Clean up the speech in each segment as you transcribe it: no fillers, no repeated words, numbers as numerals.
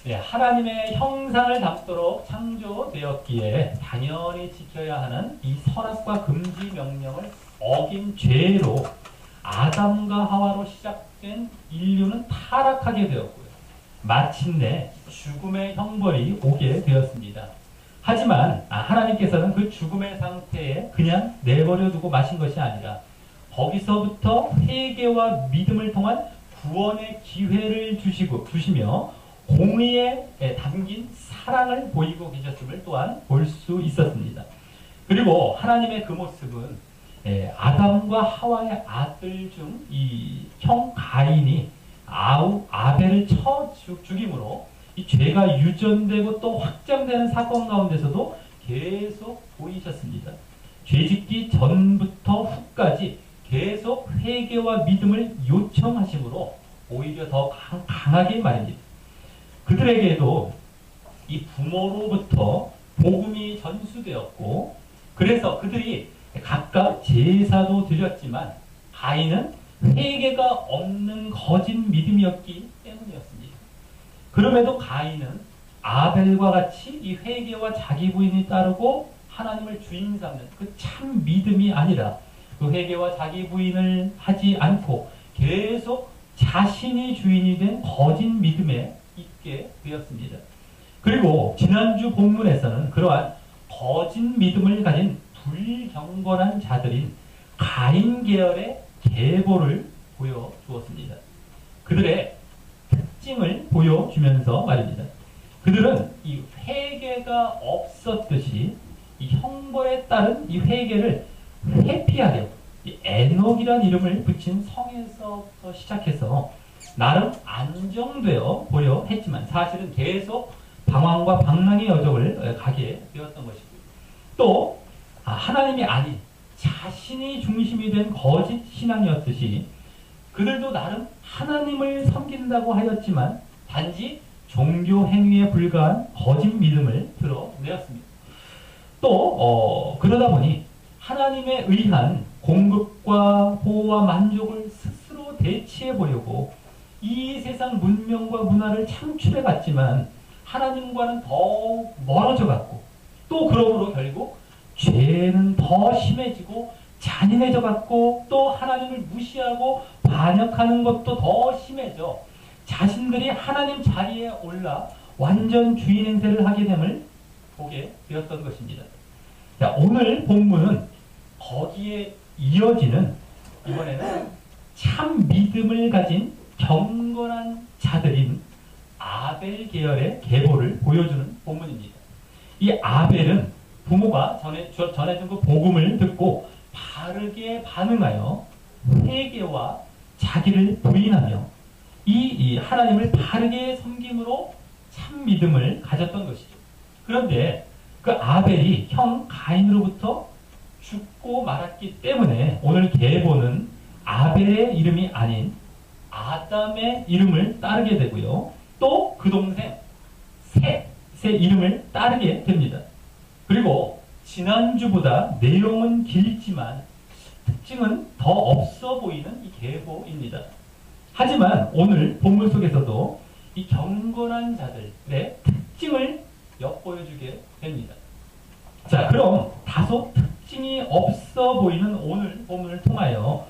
네, 하나님의 형상을 담도록 창조되었기에 당연히 지켜야 하는 이 선악과 금지 명령을 어긴 죄로 아담과 하와로 시작된 인류는 타락하게 되었고요. 마침내 죽음의 형벌이 오게 되었습니다. 하지만 하나님께서는 그 죽음의 상태에 그냥 내버려 두고 마신 것이 아니라 거기서부터 회개와 믿음을 통한 구원의 기회를 주시며 공의에 담긴 사랑을 보이고 계셨음을 또한 볼 수 있었습니다. 그리고 하나님의 그 모습은 아담과 하와의 아들 중 이 형 가인이 아벨을 쳐 죽임으로 이 죄가 유전되고 또 확장되는 사건 가운데서도 계속 보이셨습니다. 죄짓기 전부터 후까지 계속 회개와 믿음을 요청하심으로 오히려 더 강하게 말입니다. 그들에게도 이 부모로부터 복음이 전수되었고, 그래서 그들이 각각 제사도 드렸지만 가인은 회개가 없는 거짓 믿음이었기 때문이었습니다. 그럼에도 가인은 아벨과 같이 이 회개와 자기 부인이 따르고 하나님을 주인 삼는 그 참 믿음이 아니라 그 회개와 자기 부인을 하지 않고 계속 자신이 주인이 된 거짓 믿음에 있게 되었습니다. 그리고 지난주 본문에서는 그러한 거짓 믿음을 가진 불경건한 자들인 가인 계열의 계보를 보여주었습니다. 그들의 특징을 보여주면서 말입니다. 그들은 이 회개가 없었듯이 이 형벌에 따른 이 회개를 회피하려고 이 에녹이라는 이름을 붙인 성에서부터 시작해서 나름 안정되어 보려 했지만 사실은 계속 방황과 방랑의 여정을 가게 되었던 것이고요. 또 하나님이 아닌 자신이 중심이 된 거짓 신앙이었듯이 그들도 나름 하나님을 섬긴다고 하였지만 단지 종교 행위에 불과한 거짓 믿음을 드러내었습니다. 또 그러다 보니 하나님에 의한 공급과 보호와 만족을 스스로 대치해 보려고 이 세상 문명과 문화를 창출해 갔지만 하나님과는 더 멀어져 갔고, 또 그러므로 결국 죄는 더 심해지고 잔인해져 갔고, 또 하나님을 무시하고 반역하는 것도 더 심해져 자신들이 하나님 자리에 올라 완전 주인 행세를 하게 됨을 보게 되었던 것입니다. 자, 오늘 본문은 거기에 이어지는, 이번에는 참 믿음을 가진 경건한 자들인 아벨 계열의 계보를 보여주는 본문입니다. 이 아벨은 부모가 전해준 그 복음을 듣고 바르게 반응하여 회개와 자기를 부인하며 이 하나님을 바르게 섬김으로 참 믿음을 가졌던 것이죠. 그런데 그 아벨이 형 가인으로부터 죽고 말았기 때문에 오늘 계보는 아벨의 이름이 아닌 아담의 이름을 따르게 되고요. 또 그 동생 셋의 이름을 따르게 됩니다. 그리고 지난주보다 내용은 길지만 특징은 더 없어 보이는 이 계보입니다. 하지만 오늘 본문 속에서도 이 경건한 자들의 특징을 엿보여주게 됩니다. 자, 그럼 다소 특징이 없어 보이는 오늘 본문을 통하여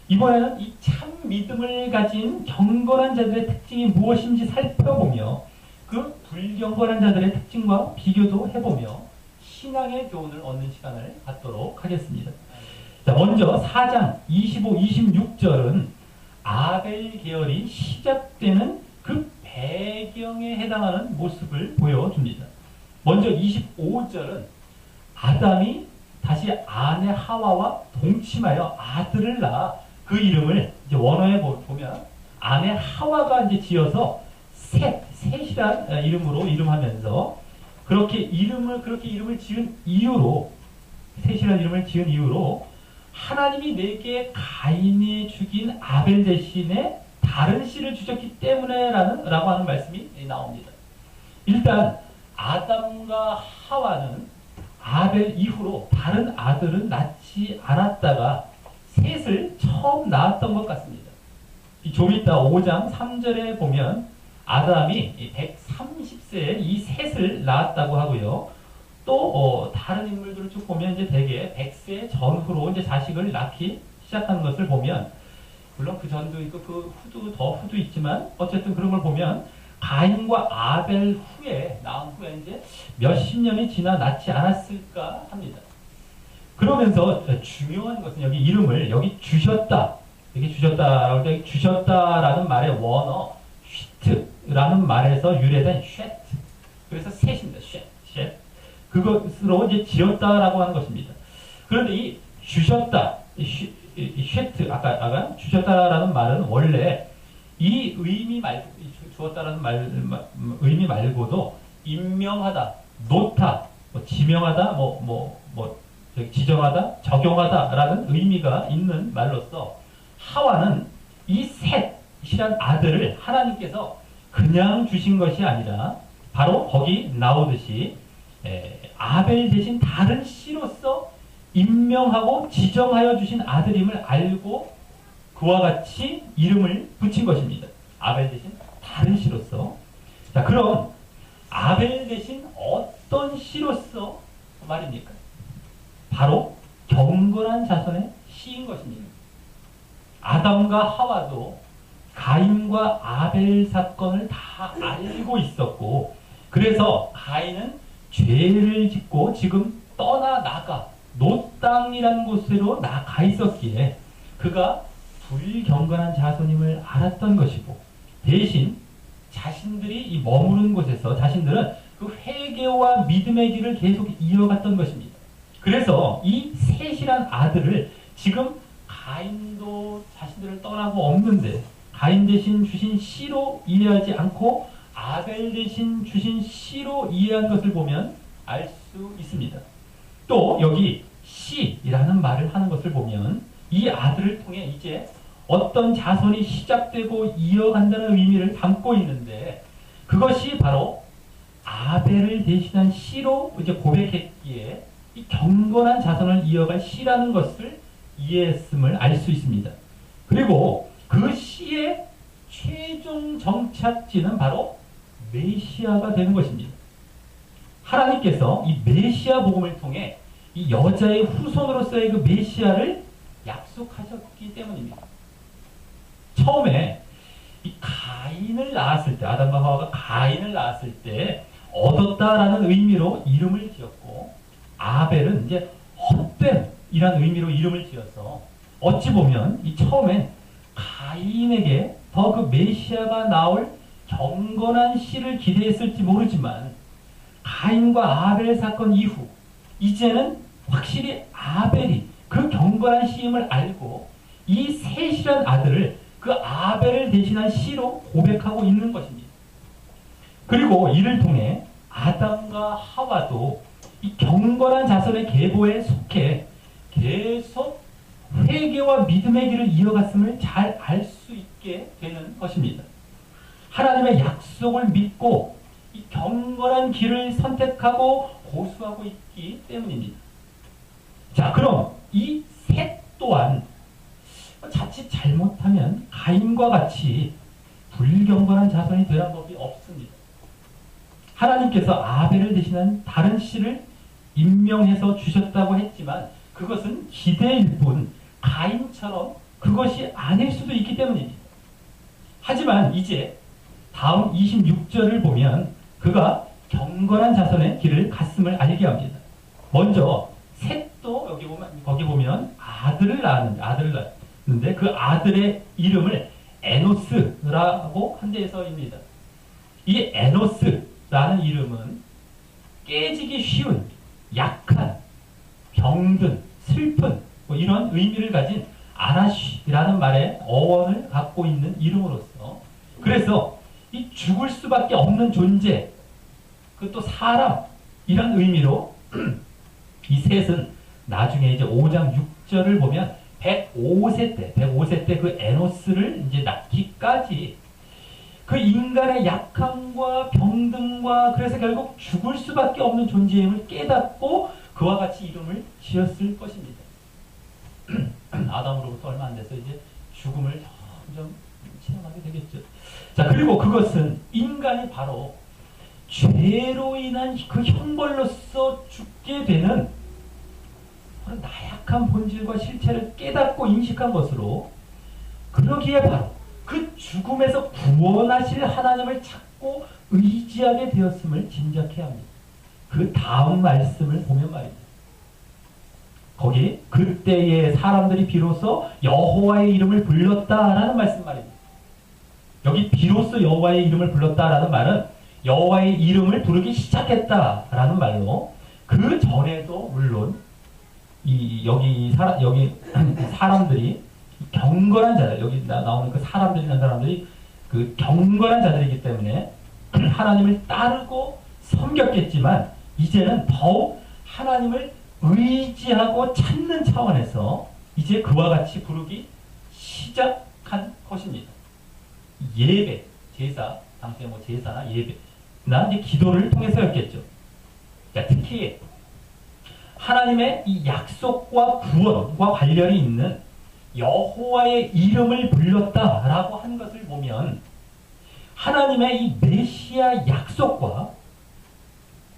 이번에는 이 참 믿음을 가진 경건한 자들의 특징이 무엇인지 살펴보며 그 불경건한 자들의 특징과 비교도 해보며 신앙의 교훈을 얻는 시간을 갖도록 하겠습니다. 자, 먼저 4장 25, 26절은 아벨 계열이 시작되는 그 배경에 해당하는 모습을 보여줍니다. 먼저 25절은 아담이 다시 아내 하와와 동침하여 아들을 낳아 그 이름을 이제 원어에 보면 아내 하와가 이제 지어서 셋이란 이름으로 이름하면서 그렇게 이름을 지은 이유로, 셋이란 이름을 지은 이유로 하나님이 내게 가인이 죽인 아벨 대신에 다른 씨를 주셨기 때문에 라고 하는 말씀이 나옵니다. 일단 아담과 하와는 아벨 이후로 다른 아들은 낳지 않았다가 셋을 처음 낳았던 것 같습니다. 좀 이따 5장 3절에 보면 아담이 130세에 이 셋을 낳았다고 하고요. 또 다른 인물들을 쭉 보면 이제 대개 100세 전후로 이제 자식을 낳기 시작하는 것을 보면, 물론 그 전도 있고 그 후도 더 후도 있지만 어쨌든 그런 걸 보면 가인과 아벨 후에 낳은 후에 이제 몇십 년이 지나 낳지 않았을까 합니다. 그러면서 중요한 것은 여기 이름을 여기 주셨다. 여기 주셨다라고 할 때 주셨다라는 말의 원어 쉿트라는 말에서 유래된 쉣. 그래서 셋입니다. 쉣. 그것으로 이제 지었다라고 하는 것입니다. 그런데 이 주셨다, 이 쉣트, 아까 주셨다라는 말은 원래 이 의미 말고, 주었다라는 의미 말고도 임명하다, 놓다, 지명하다, 지정하다, 적용하다라는 의미가 있는 말로서 하와는 이 셋이란 아들을 하나님께서 그냥 주신 것이 아니라 바로 거기 나오듯이 아벨 대신 다른 씨로서 임명하고 지정하여 주신 아들임을 알고 그와 같이 이름을 붙인 것입니다. 아벨 대신 다른 씨로서. 자, 그럼 아벨 대신 어떤 씨로서 말입니까? 바로 경건한 자손의 씨인 것입니다. 아담과 하와도 가인과 아벨 사건을 다 알고 있었고, 그래서 가인은 죄를 짓고 지금 떠나나가 노땅이라는 곳으로 나가 있었기에 그가 불경건한 자손임을 알았던 것이고, 대신 자신들이 이 머무른 곳에서 자신들은 그 회개와 믿음의 길을 계속 이어갔던 것입니다. 그래서 이 셋이란 아들을 지금 가인도 자신들을 떠나고 없는데 가인 대신 주신 씨로 이해하지 않고 아벨 대신 주신 씨로 이해한 것을 보면 알 수 있습니다. 또 여기 씨라는 말을 하는 것을 보면 이 아들을 통해 이제 어떤 자손이 시작되고 이어간다는 의미를 담고 있는데, 그것이 바로 아벨을 대신한 씨로 이제 고백했기에 이 경건한 자손을 이어갈 씨라는 것을 이해했음을 알 수 있습니다. 그리고 그 씨의 최종 정착지는 바로 메시아가 되는 것입니다. 하나님께서 이 메시아 복음을 통해 이 여자의 후손으로서의 그 메시아를 약속하셨기 때문입니다. 처음에 이 가인을 낳았을 때, 아담과 하와가 가인을 낳았을 때 얻었다라는 의미로 이름을 지었고, 아벨은 이제 헛됨이라는 의미로 이름을 지어서 어찌 보면 이 처음엔 가인에게 더 그 메시아가 나올 경건한 씨를 기대했을지 모르지만, 가인과 아벨 사건 이후 이제는 확실히 아벨이 그 경건한 씨임을 알고 이 셋이란 아들을 그 아벨을 대신한 씨로 고백하고 있는 것입니다. 그리고 이를 통해 아담과 하와도 이 경건한 자손의 계보에 속해 계속 회개와 믿음의 길을 이어갔음을 잘 알 수 있게 되는 것입니다. 하나님의 약속을 믿고 이 경건한 길을 선택하고 고수하고 있기 때문입니다. 자, 그럼 이 셋 또한 자칫 잘못하면 가인과 같이 불경건한 자손이 되는 법이 없습니다. 하나님께서 아벨을 대신한 다른 씨를 임명해서 주셨다고 했지만 그것은 기대일 뿐 가인처럼 그것이 아닐 수도 있기 때문입니다. 하지만 이제 다음 26절을 보면 그가 경건한 자손의 길을 갔음을 알게 합니다. 먼저 셋도 거기 보면 아들을 낳았는데 그 아들의 이름을 에노스라고 한 데에서입니다. 이 에노스라는 이름은 깨지기 쉬운, 약한, 병든, 슬픈 이런 의미를 가진 아나쉬라는 말의 어원을 갖고 있는 이름으로서, 그래서 이 죽을 수밖에 없는 존재, 그것도 사람이란 의미로 이 셋은 나중에 이제 5장 6절을 보면 105세 때 그 에노스를 이제 낳기까지 그 인간의 약함과 병든과 그래서 결국 죽을 수밖에 없는 존재임을 깨닫고 그와 같이 이름을 지었을 것입니다. 아담으로부터 얼마 안 돼서 이제 죽음을 점점 체험하게 되겠죠. 자, 그리고 그것은 인간이 바로 죄로 인한 그 형벌로서 죽게 되는 그런 나약한 본질과 실체를 깨닫고 인식한 것으로, 그러기에 바로 그 죽음에서 구원하실 하나님을 찾고 의지하게 되었음을 짐작해야 합니다. 그 다음 말씀을 보면 말입니다. 거기 그때의 사람들이 비로소 여호와의 이름을 불렀다라는 말씀 말입니다. 여기 비로소 여호와의 이름을 불렀다라는 말은 여호와의 이름을 부르기 시작했다라는 말로, 그 전에도 물론 여기 사람들이 경건한 자들, 여기 나오는 그 사람들이라는 사람들이 그 경건한 자들이기 때문에 하나님을 따르고 섬겼겠지만, 이제는 더욱 하나님을 의지하고 찾는 차원에서 이제 그와 같이 부르기 시작한 것입니다. 예배, 제사, 당시에 뭐 제사나 예배나 이제 기도를 통해서였겠죠. 그러니까 특히 하나님의 이 약속과 구원과 관련이 있는 여호와의 이름을 불렀다라고 한 것을 보면, 하나님의 이 메시아 약속과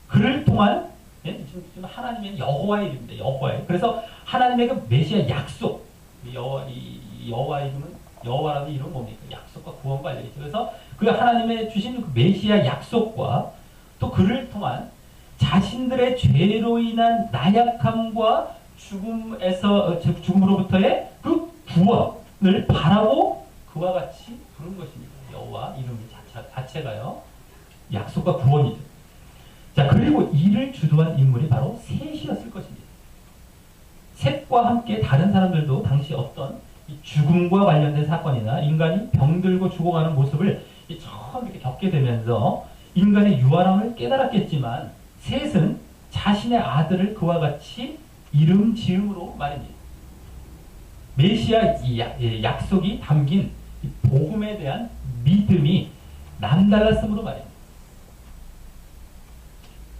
그를 통한, 지금 하나님의 여호와의 이름입니다. 여호와의. 그래서 하나님의 그 메시아 약속, 여호와의 이름은, 여호와라는 이름은 뭡니까? 약속과 구원과 관련이 있죠. 그래서 그 하나님의 주신 그 메시아 약속과 또 그를 통한 자신들의 죄로 인한 나약함과 죽음으로부터의 그 구원을 바라고 그와 같이 부른 것입니다. 여호와 이름 자체가요, 약속과 구원이죠. 자, 그리고 이를 주도한 인물이 바로 셋이었을 것입니다. 셋과 함께 다른 사람들도 당시 어떤 이 죽음과 관련된 사건이나 인간이 병들고 죽어가는 모습을 처음 이렇게 겪게 되면서 인간의 유한함을 깨달았겠지만, 셋은 자신의 아들을 그와 같이 이름 지음으로 말입니다. 메시아 약속이 담긴 복음에 대한 믿음이 남달랐으므로 말입니다.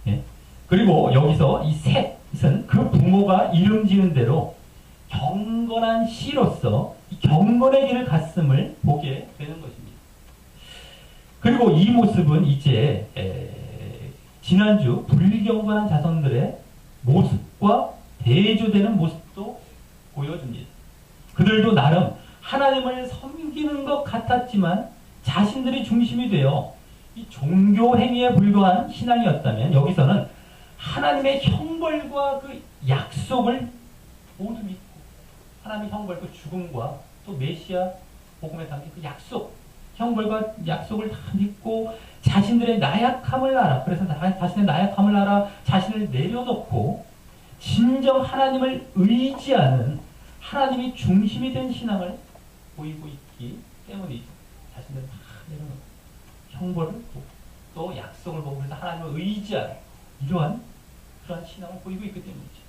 예? 그리고 여기서 이 셋은 그 부모가 이름 지은 대로 경건한 씨로서 경건의 길을 갔음을 보게 되는 것입니다. 그리고 이 모습은 이제 지난주 불경건한 자손들의 모습과 대조되는 모습도 보여줍니다. 그들도 나름 하나님을 섬기는 것 같았지만 자신들이 중심이 되어 이 종교 행위에 불과한 신앙이었다면, 여기서는 하나님의 형벌과 그 약속을 모두 믿고, 하나님의 형벌, 그 죽음과 또 메시아 복음에 담긴 그 약속, 형벌과 약속을 다 믿고 자신들의 나약함을 알아, 그래서 자신의 나약함을 알아 자신을 내려놓고 진정 하나님을 의지하는, 하나님이 중심이 된 신앙을 보이고 있기 때문이죠. 자신들을 다 내려놓고 형벌을 보고 또 약속을 보고, 그래서 하나님을 의지하는 그러한 신앙을 보이고 있기 때문이죠.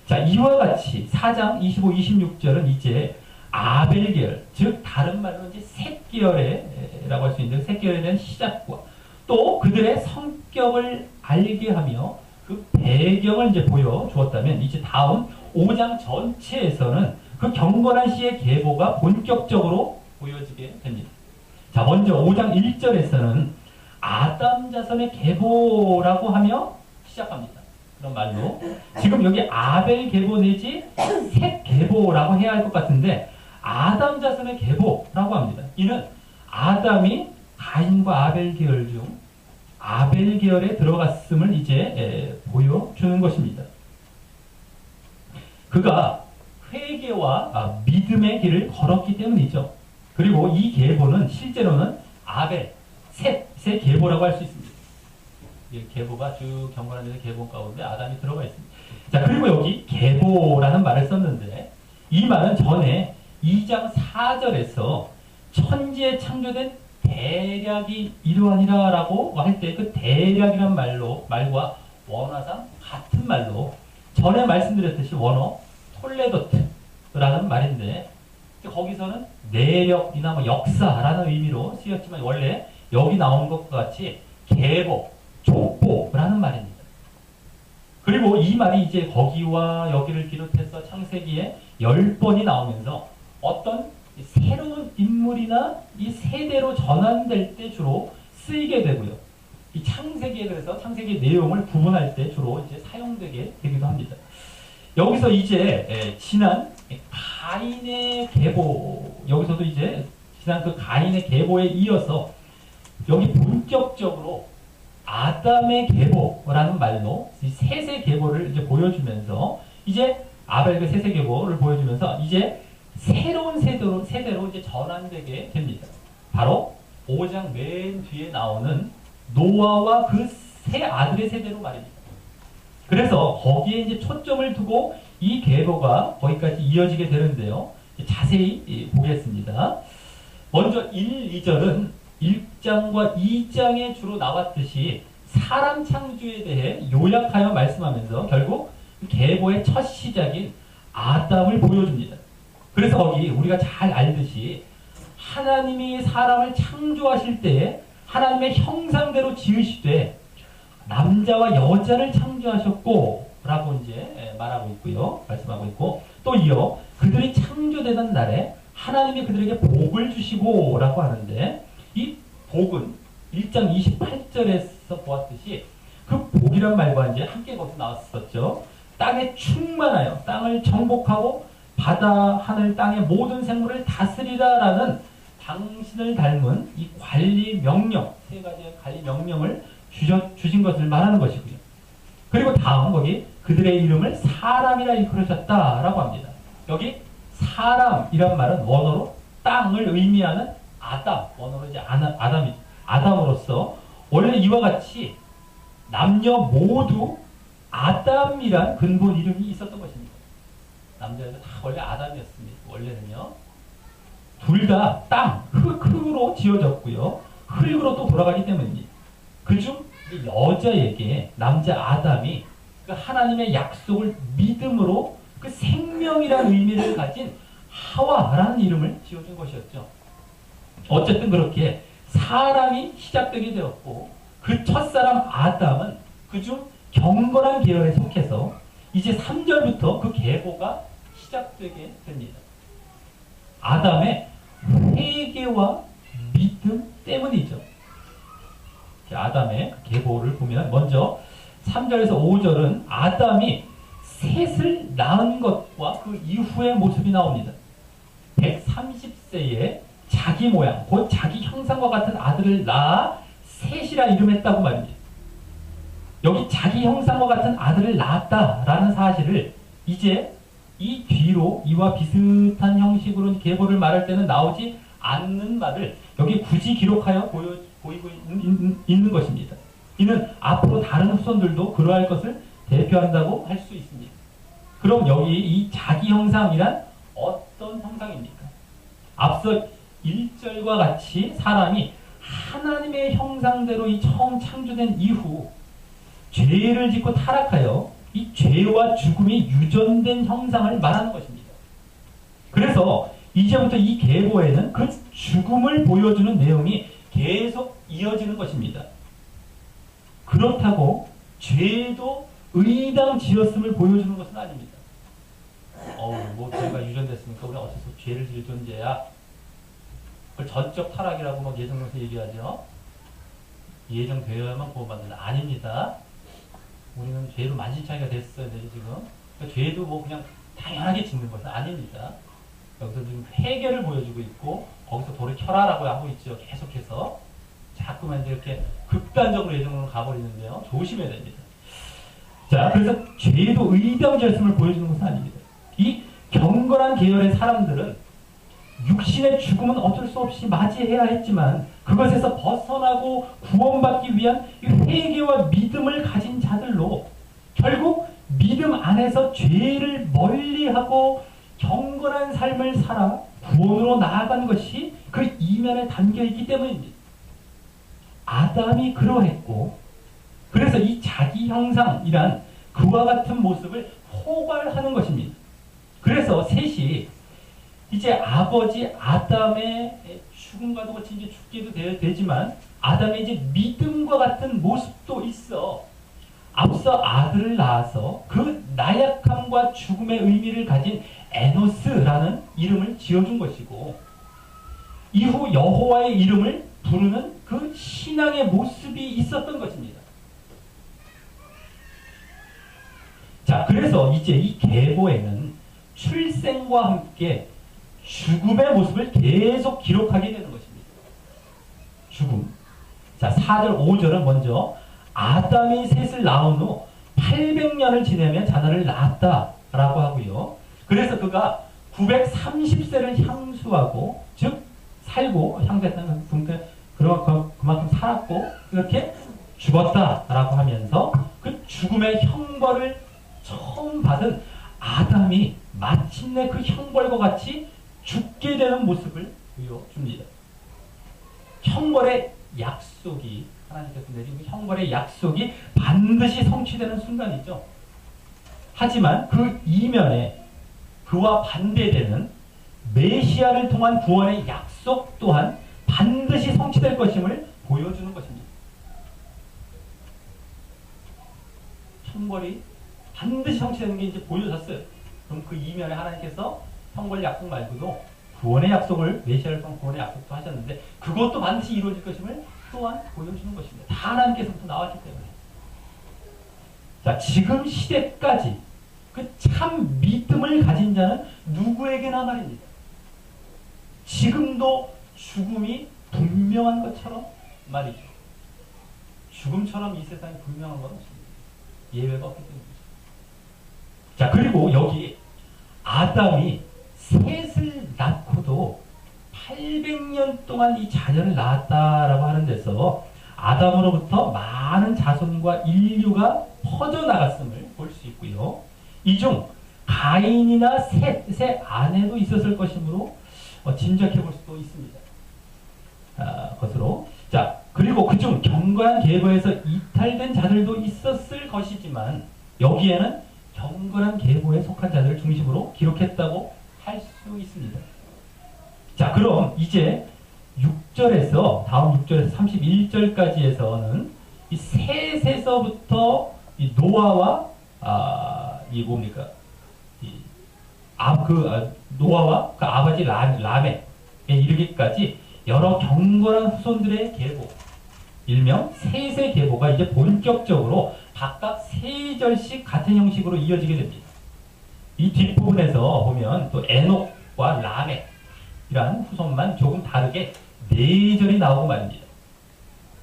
자, 이와 같이 4장 25, 26절은 이제 아벨 계열, 즉 다른 말로 이제 셋 계열이라고 할 수 있는데, 셋 계열에 대한 시작과 또 그들의 성격을 알게 하며 그 배경을 이제 보여주었다면, 이제 다음 5장 전체에서는 그 경건한 씨의 계보가 본격적으로 보여지게 됩니다. 자, 먼저 5장 1절에서는 아담 자손의 계보라고 하며 시작합니다. 그런 말로 지금 여기 아벨 계보 내지 셋 계보라고 해야 할 것 같은데, 아담 자손의 계보라고 합니다. 이는 아담이 가인과 아벨 계열 중 아벨 계열에 들어갔음을 이제 보여주는 것입니다. 그가 회개와 믿음의 길을 걸었기 때문이죠. 그리고 이 계보는 실제로는 아벨, 셋의 계보라고 할 수 있습니다. 이 계보가 쭉 경건한 데서 계보 가운데 아담이 들어가 있습니다. 자, 그리고 여기 계보라는 말을 썼는데, 이 말은 전에 2장 4절에서 천지에 창조된 대략이 이러하니라 라고 할 때 그 대략이란 말과 원어상 같은 말로, 전에 말씀드렸듯이 원어 톨레도트라는 말인데, 거기서는 내력이나 뭐 역사라는 의미로 쓰였지만 원래 여기 나온 것과 같이 계보, 족보라는 말입니다. 그리고 이 말이 이제 거기와 여기를 비롯해서 창세기에 10번이 나오면서 어떤 새로운 인물이나 이 세대로 전환될 때 주로 쓰이게 되고요. 이 창세기에 그래서 창세기 내용을 구분할 때 주로 이제 사용되게 되기도 합니다. 여기서 이제 지난 가인의 계보, 여기서도 이제 지난 그 가인의 계보에 이어서 여기 본격적으로 아담의 계보라는 말로 이 셋의 계보를 이제 보여주면서 이제 아벨과 셋의 계보를 보여주면서 이제 새로운 세대로 이제 전환되게 됩니다. 바로 5장 맨 뒤에 나오는 노아와 그 세 아들의 세대로 말입니다. 그래서 거기에 이제 초점을 두고 이 계보가 거기까지 이어지게 되는데요. 자세히 보겠습니다. 먼저 1, 2절은 1장과 2장에 주로 나왔듯이 사람 창조에 대해 요약하여 말씀하면서 결국 계보의 첫 시작인 아담을 보여줍니다. 그래서 거기 우리가 잘 알듯이 하나님이 사람을 창조하실 때에 하나님의 형상대로 지으시되 남자와 여자를 창조하셨고 라고 이제 말하고 있고요. 말씀하고 있고 또 이어 그들이 창조되던 날에 하나님이 그들에게 복을 주시고 라고 하는데 이 복은 1장 28절에서 보았듯이 그 복이란 말과 이제 함께 거기서 나왔었죠. 땅에 충만하여 땅을 정복하고 바다, 하늘, 땅의 모든 생물을 다스리라 라는 당신을 닮은 이 관리 명령, 세 가지의 관리 명령을 주신 것을 말하는 것이고요. 그리고 다음 거기 그들의 이름을 사람이라 일컬으셨다라고 합니다. 여기 사람이란 말은 원어로 땅을 의미하는 아담, 원어로 이제 아담으로서 원래 이와 같이 남녀 모두 아담이란 근본 이름이 있었던 것입니다. 남자들 다 원래 아담이었습니다. 원래는요. 둘 다 땅, 흙으로 지어졌고요. 흙으로 또 돌아가기 때문입니다. 그중 여자에게 남자 아담이 그 하나님의 약속을 믿음으로 그 생명이라는 의미를 가진 하와라는 이름을 지어준 것이었죠. 어쨌든 그렇게 사람이 시작되게 되었고 그 첫사람 아담은 그중 경건한 계열에 속해서 이제 3절부터 그 계보가 시작되게 됩니다. 아담의 회개와 믿음 때문이죠. 아담의 계보를 보면 먼저 3절에서 5절은 아담이 셋을 낳은 것과 그 이후의 모습이 나옵니다. 130세에 자기 모양, 곧 자기 형상과 같은 아들을 낳아 셋이라 이름했다고 말입니다. 여기 자기 형상과 같은 아들을 낳았다라는 사실을 이제 이 뒤로 이와 비슷한 형식으로 계보를 말할 때는 나오지 않는 말을 여기 굳이 기록하여 보이고 있는 것입니다. 이는 앞으로 다른 후손들도 그러할 것을 대표한다고 할 수 있습니다. 그럼 여기 이 자기 형상이란 어떤 형상입니까? 앞서 1절과 같이 사람이 하나님의 형상대로 이 처음 창조된 이후 죄를 짓고 타락하여 이 죄와 죽음이 유전된 형상을 말하는 것입니다. 그래서 이제부터 이 계보에는 그 죽음을 보여주는 내용이 계속 이어지는 것입니다. 그렇다고 죄도 의당 지었음을 보여주는 것은 아닙니다. 뭐 죄가 유전됐으니까 우리 어째서 죄를 지을 존재야. 그걸 전적 타락이라고 막 예정에서 얘기하죠. 예정되어야만 구원받는다. 아닙니다. 우리는 죄로 만신창이가 됐어야 되지 지금. 그러니까 죄도 뭐 그냥 당연하게 짓는 것은 아닙니다. 여기서 지금 회개를 보여주고 있고 거기서 돌이켜라라고 하고 있죠. 계속해서 자꾸만 이제 이렇게 극단적으로 예정으로 가버리는데요. 조심해야 됩니다. 자, 그래서 죄도 의당지었음을 보여주는 것은 아닙니다. 이 경건한 계열의 사람들은 육신의 죽음은 어쩔 수 없이 맞이해야 했지만 그것에서 벗어나고 구원받기 위한 회개와 믿음을 가진 자들로 결국 믿음 안에서 죄를 멀리하고 경건한 삶을 살아 구원으로 나아간 것이 그 이면에 담겨있기 때문입니다. 아담이 그러했고 그래서 이 자기 형상이란 그와 같은 모습을 포괄하는 것입니다. 그래서 셋이 이제 아버지 아담의 죽음과도 같이 이제 죽기도 되지만 아담의 이제 믿음과 같은 모습도 있어 앞서 아들을 낳아서 그 나약함과 죽음의 의미를 가진 에노스라는 이름을 지어준 것이고, 이후 여호와의 이름을 부르는 그 신앙의 모습이 있었던 것입니다. 자, 그래서 이제 이 계보에는 출생과 함께 죽음의 모습을 계속 기록하게 되는 것입니다. 죽음. 자, 4절, 5절은 먼저 아담이 셋을 낳은 후 800년을 지내며 자녀를 낳았다라고 하고요. 그래서 그가 930세를 향수하고, 즉 살고, 향수했다는 그만큼 살았고 그렇게 죽었다라고 하면서 그 죽음의 형벌을 처음 받은 아담이 마침내 그 형벌과 같이 죽게 되는 모습을 보여줍니다. 형벌의 약속이, 하나님께서 내린 그 형벌의 약속이 반드시 성취되는 순간이죠. 하지만 그 이면에 그와 반대되는 메시아를 통한 구원의 약속 또한 반드시 성취될 것임을 보여주는 것입니다. 형벌이 반드시 성취되는 게 이제 보여졌어요. 그럼 그 이면에 하나님께서 형벌 약속 말고도 구원의 약속을, 메시아를 통한 구원의 약속도 하셨는데 그것도 반드시 이루어질 것임을 또한 보여주는 것입니다. 다 하나님께서부터 나왔기 때문에. 자, 지금 시대까지 그 참 믿음을 가진 자는 누구에게나 말입니다. 지금도 죽음이 분명한 것처럼 말이죠. 죽음처럼 이 세상에 분명한 건 없습니다. 예외가 없기 때문이죠. 자, 그리고 여기 아담이 셋을 낳고도 800년 동안 이 자녀를 낳았다라고 하는 데서 아담으로부터 많은 자손과 인류가 퍼져나갔음을 볼 수 있고요. 이 중 가인이나 셋의 아내도 있었을 것이므로 짐작해 볼 수도 있습니다. 것으로. 자, 그리고 그중 경건한 계보에서 이탈된 자들도 있었을 것이지만 여기에는 경건한 계보에 속한 자들을 중심으로 기록했다고 할 수 있습니다. 자, 그럼 이제 6절에서 다음 6절에서 31절까지에서는 이 셋에서부터 이 노아와 이 뭡니까? 노아와 그 아버지 라멕에 이르기까지 여러 경건한 후손들의 계보, 일명 셋의 계보가 이제 본격적으로 각각 3절씩 같은 형식으로 이어지게 됩니다. 이 뒷부분에서 보면 또 에녹과 라멕이란 후손만 조금 다르게 4절이 나오고 말입니다.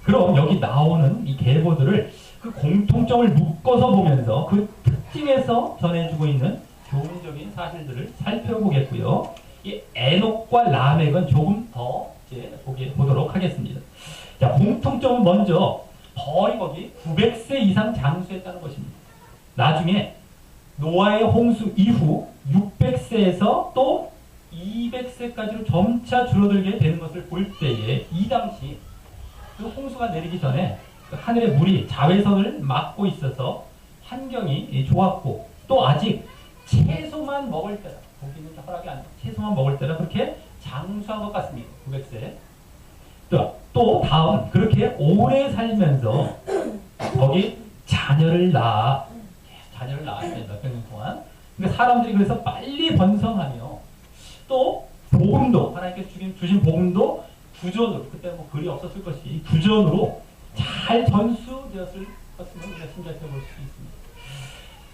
그럼 여기 나오는 이 계보들을 그 공통점을 묶어서 보면서 그 특징에서 전해주고 있는 교훈적인 사실들을 살펴보겠고요. 이 에녹과 라멕은 조금 더 이제 보도록 하겠습니다. 자, 공통점은 먼저 거의 거기 900세 이상 장수했다는 것입니다. 나중에 노아의 홍수 이후 600세에서 또 200세까지로 점차 줄어들게 되는 것을 볼 때에 이 당시 그 홍수가 내리기 전에 그 하늘의 물이 자외선을 막고 있어서 환경이 좋았고 또 아직 채소만 먹을 때라, 고기는 허락이 안 돼, 채소만 먹을 때라 그렇게 장수한 것 같습니다. 900세. 또 다음 그렇게 오래 살면서 거기 자녀를 낳았어요. 몇 년 동안. 근데 사람들이 그래서 빨리 번성하며 또 복음도 하나님께서 주신 복음도 구전으로, 그때 뭐 글이 없었을 것이 구전으로 잘 전수되었을 것임을 우리가 짐작해 볼 수 있습니다.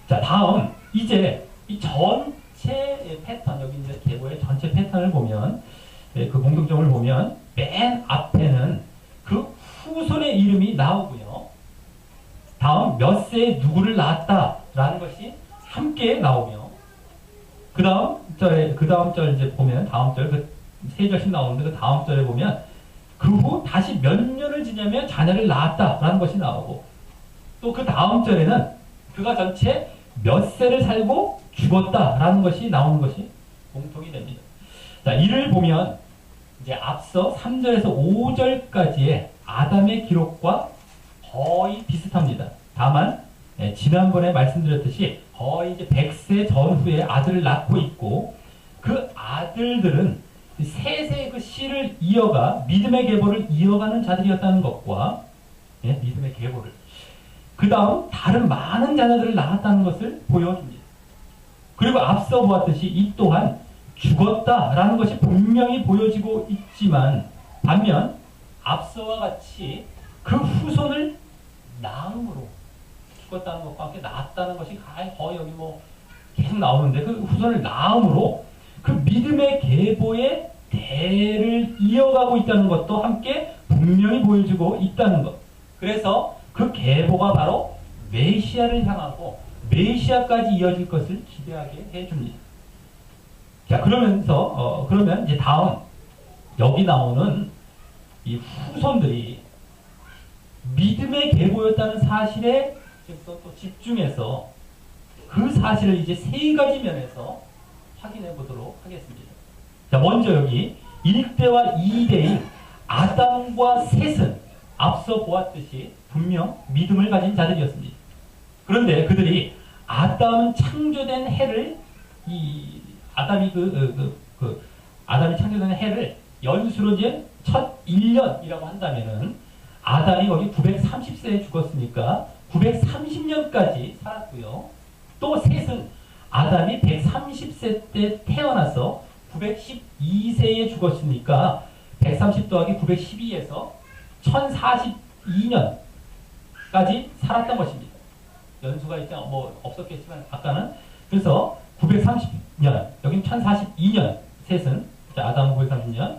자, 다음 이제 이 전체 패턴, 여기 이제 계보의 전체 패턴을 보면 그 공통점을 보면 맨 앞에는 그 후손의 이름이 나오고요. 다음 몇 세에 누구를 낳았다라는 것이 함께 나오며 그 다음 절 이제 보면 다음 절 그 3절씩 나오는데 그 다음 절에 보면 그 후 다시 몇 년을 지내며 자녀를 낳았다라는 것이 나오고 또 그 다음 절에는 그가 전체 몇 세를 살고 죽었다라는 것이 나오는 것이 공통이 됩니다. 자, 이를 보면 이제 앞서 3절에서 5절까지의 아담의 기록과 거의 비슷합니다. 다만 지난번에 말씀드렸듯이 거의 이제 100세 전후에 아들을 낳고 있고 그 아들들은 셋의 그 씨를 이어가 믿음의 계보를 이어가는 자들이었다는 것과 믿음의 계보를 그 다음 다른 많은 자녀들을 낳았다는 것을 보여줍니다. 그리고 앞서 보았듯이 이 또한 죽었다라는 것이 분명히 보여지고 있지만 반면 앞서와 같이 그 후손을 낳음으로 죽었다는 것과 함께 낳았다는 것이 거의 여기 뭐 계속 나오는데 그 후손을 낳음으로 그 믿음의 계보의 대를 이어가고 있다는 것도 함께 분명히 보여주고 있다는 것. 그래서 그 계보가 바로 메시아를 향하고 메시아까지 이어질 것을 기대하게 해줍니다. 자, 그러면 이제 다음 여기 나오는 이 후손들이 믿음의 계보였다는 사실에 또 집중해서 그 사실을 이제 세 가지 면에서 확인해 보도록 하겠습니다. 자, 먼저 여기 1대와 2대인 아담과 셋은 앞서 보았듯이 분명 믿음을 가진 자들이었습니다. 그런데 그들이 아담은 창조된 해를 아담이 창조된 해를 연수로 이제 첫 1년이라고 한다면은 아담이 거기 930세에 죽었으니까 930년까지 살았고요. 또 셋은 아담이 130세 때 태어나서 912세에 죽었으니까 130 더하기 912에서 1042년까지 살았던 것입니다. 연수가 있지 뭐 없었겠지만 아까는 그래서 930년 여긴 1042년 셋은 아담은 930년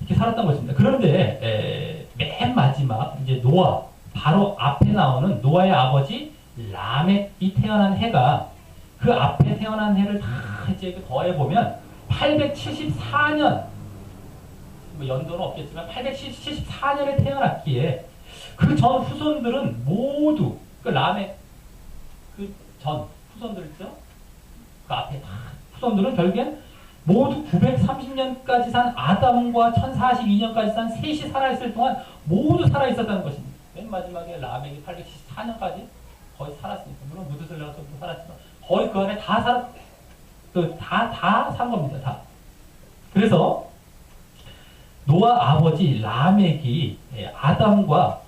이렇게 살았던 것입니다. 그런데 맨 마지막 이제 노아 바로 앞에 나오는 노아의 아버지 라멕이 태어난 해가 그 앞에 태어난 해를 다 이제 더해 보면 874년 뭐 연도는 없겠지만 874년에 태어났기에 그 전 후손들은 모두 그 라멕 그 전 후손들 있죠? 그 앞에 다 후손들은 결국엔 모두 930년까지 산 아담과 1042년까지 산 셋이 살아있을 동안 모두 살아있었다는 것입니다. 맨 마지막에 라멕이 874년까지 거의 살았으니까 물론 무드슬라가 좀 살았지만 거의 그 안에 다 산 겁니다. 다. 그래서 노아 아버지 라멕이 아담과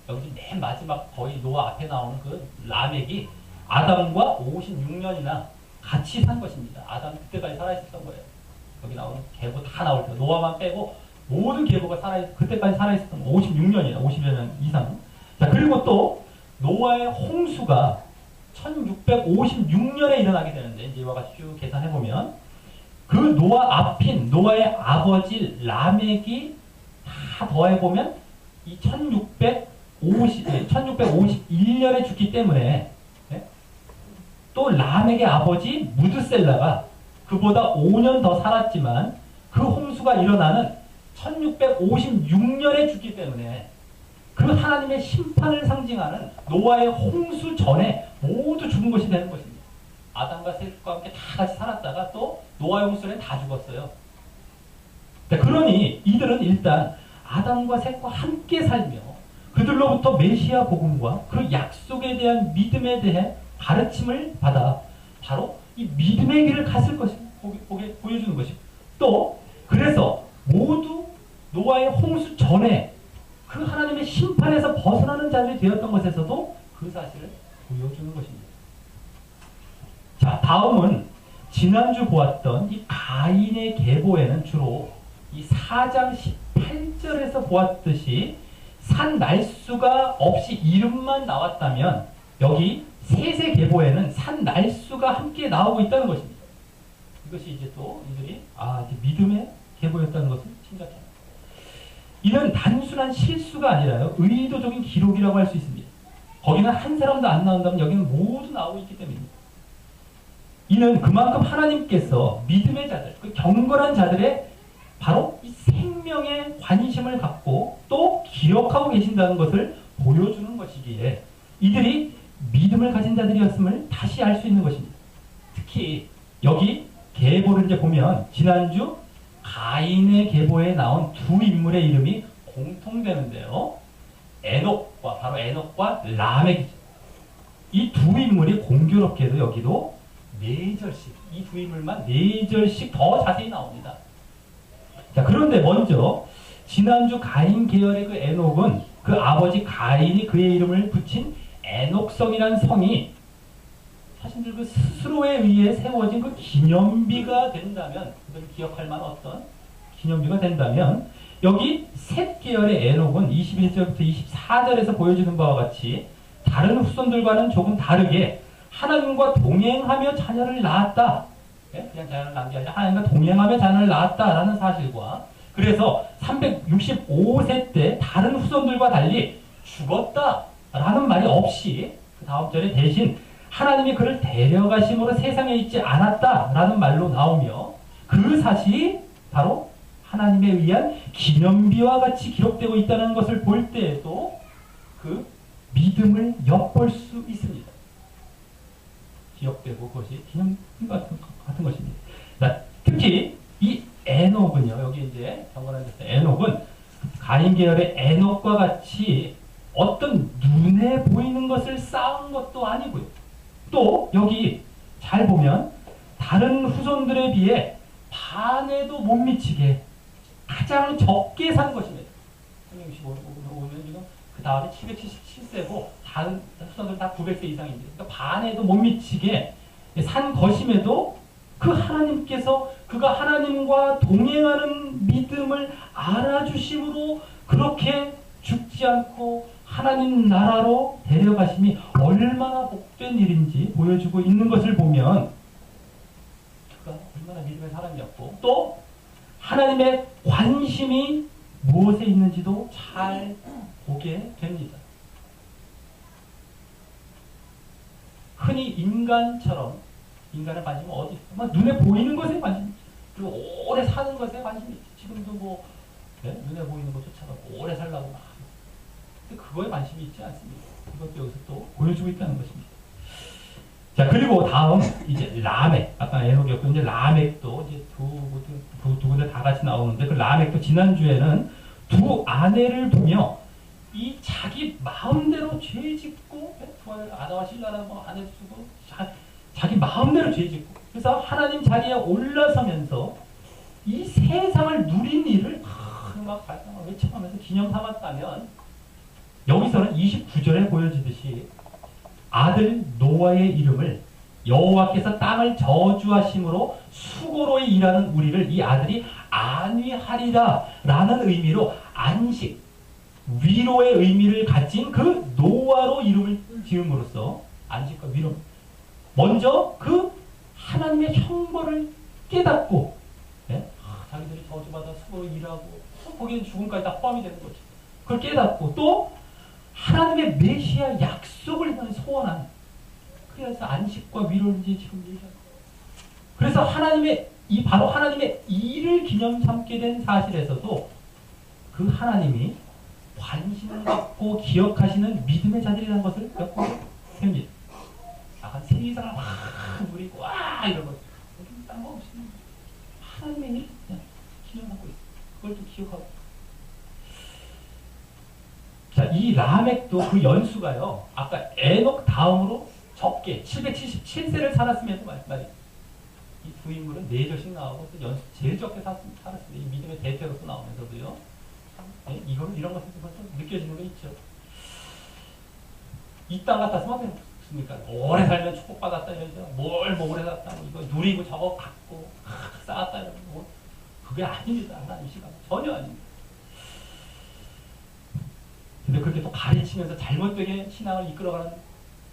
여기 맨 마지막 거의 노아 앞에 나오는 그 라멕이 아담과 56년이나 같이 산 것입니다. 아담 그때까지 살아있었던 거예요. 여기 나오는 계보 다 나올 때 노아만 빼고 모든 계보가 그때까지 살아있었던 거 56년이나 50여 년 이상. 자, 그리고 또 노아의 홍수가 1656년에 일어나게 되는데 이제 이와 같이 쭉 계산해보면 그 노아 앞인 노아의 아버지 라멕이 다 더해보면 이 1651년에 죽기 때문에 또 라멕의 아버지 무드셀라가 그보다 5년 더 살았지만 그 홍수가 일어나는 1656년에 죽기 때문에 그 하나님의 심판을 상징하는 노아의 홍수 전에 모두 죽은 것이 되는 것입니다. 아담과 셋과 함께 다 같이 살았다가 또 노아의 홍수에 다 죽었어요. 그러니 이들은 일단 아담과 셋과 함께 살며 그들로부터 메시아 복음과 그 약속에 대한 믿음에 대해 가르침을 받아 바로 이 믿음의 길을 갔을 것입니다. 보여주는 것이고 또 그래서 모두 노아의 홍수 전에 그 하나님의 심판에서 벗어나는 자들이 되었던 것에서도 그 사실을 보여주는 것입니다. 자, 다음은 지난주 보았던 이 가인의 계보에는 주로 이 4장 18절에서 보았듯이 산 날수가 없이 이름만 나왔다면 여기 셋의 계보에는 산 날수가 함께 나오고 있다는 것입니다. 이것이 이제 또 이들이 이제 믿음의 계보였다는 것을 짐작합니다. 이는 단순한 실수가 아니라요 의도적인 기록이라고 할 수 있습니다. 거기는 한 사람도 안 나온다면 여기는 모두 나오고 있기 때문입니다. 이는 그만큼 하나님께서 믿음의 자들, 그 경건한 자들의 바로 이 생명에 관심을 갖고 또 기억하고 계신다는 것을 보여주는 것이기에 이들이 믿음을 가진 자들이었음을 다시 알 수 있는 것입니다. 특히 여기 계보를 이제 보면 지난주 가인의 계보에 나온 두 인물의 이름이 공통되는데요. 바로 에녹과 라멕이죠. 이 두 인물이 공교롭게도 여기도 4절씩, 이 두 인물만 4절씩 더 자세히 나옵니다. 자, 그런데 먼저 지난주 가인 계열의 그 에녹은 그 아버지 가인이 그의 이름을 붙인 에녹성이라는 성이 자신들 그 스스로에 의해 세워진 그 기념비가 된다면, 그들 기억할 만한 어떤 기념비가 된다면, 여기 셋 계열의 에녹은 21절부터 24절에서 보여주는 바와 같이 다른 후손들과는 조금 다르게 하나님과 동행하며 자녀를 낳았다. 그냥 자녀를 낳은 게 아니라 하나님과 동행하며 자녀를 낳았다라는 사실과, 그래서 365세 때 다른 후손들과 달리 죽었다라는 말이 없이 그 다음 절에 대신 하나님이 그를 데려가심으로 세상에 있지 않았다라는 말로 나오며, 그 사실이 바로 하나님에 의한 기념비와 같이 기록되고 있다는 것을 볼 때에도 그 믿음을 엿볼 수 있습니다. 기억되고 그것이 기념비 같은 것입니다. 특히 이 에녹은요, 여기 이제 경건한 데서 에녹은 가인 계열의 에녹과 같이 어떤 눈에 보이는 것을 쌓은 것도 아니고요. 또 여기 잘 보면 다른 후손들에 비해 반에도 못 미치게 가장 적게 산 것입니다. 365년 지금 그 다음에 777세고 다른 후손들 다 900세 이상입니다. 그러니까 반에도 못 미치게 산 것임에도 그 하나님께서 그가 하나님과 동행하는 믿음을 알아주심으로 그렇게 죽지 않고 하나님 나라로 데려가심이 얼마나 복된 일인지 보여주고 있는 것을 보면 그가 얼마나 믿음의 사람이었고, 또 하나님의 관심이 무엇에 있는지도 잘 보게 됩니다. 흔히 인간처럼 인간의 관심은 어디 있어? 눈에 보이는 것에 관심이 있지. 그리고 오래 사는 것에 관심이 있지. 지금도 뭐 눈에 보이는 것조차도 오래 살라고 막. 근데 그거에 관심이 있지 않습니다. 이것도 여기서 또 보여주고 있다는 것입니다. 자, 그리고 다음 이제 라멕. 아까 에녹이었고 이제 라멕도 이제 두 군데 다 같이 나오는데, 그 라멕도 지난주에는 두 아내를 두며 이 자기 마음대로 죄 짓고, 두 아내를 아다와 실라라는 뭐 아내 두고 자기 마음대로 죄 짓고, 그래서 하나님 자리에 올라서면서 이 세상을 누린 일을 막 외쳐가면서 기념 삼았다면, 여기서는 29절에 보여지듯이 아들 노아의 이름을 여호와께서 땅을 저주하심으로 수고로이 일하는 우리를 이 아들이 안위하리라 라는 의미로 안식, 위로의 의미를 가진 그 노아로 이름을 지음으로써 안식과 위로, 먼저 그 하나님의 형벌을 깨닫고, 자기들이 저주받아 수고로 일하고 거기는 죽음까지 다 포함이 되는 거지. 그걸 깨닫고, 또 하나님의 메시아 약속을 소원하는, 그래서 안식과 위로를 이제 지금 얘기하고, 그래서 바로 하나님의 일을 기념 삼게 된 사실에서도 그 하나님이 관심을 갖고 기억하시는 믿음의 자들이라는 것을 엿보게 됩니다. 약간 세상을 막 누리고 와 이런 거, 딴 거 없이 하나님의 일 그냥 기념하고 있어. 그걸 또 기억하고. 자, 이 라멕도 그 연수가요, 아까 에녹 다음으로 적게 777세를 살았음에도 말이에요. 이 두 인물은 4절씩 나오고 또 연수 제일 적게 살았습니다. 이 믿음의 대표로서 나오면서도요. 이런 것에서 느껴지는 거 있죠. 이 땅 같았으면 어떻습니까? 오래 살면 축복받았다 이러죠. 뭘 오래 살았다, 이거 누리고 저거 갖고 쌓았다 이러면 뭐 그게 아닙니다. 하나님 시간 전혀 아닙니다. 근데 그렇게 또 가르치면서 잘못되게 신앙을 이끌어가는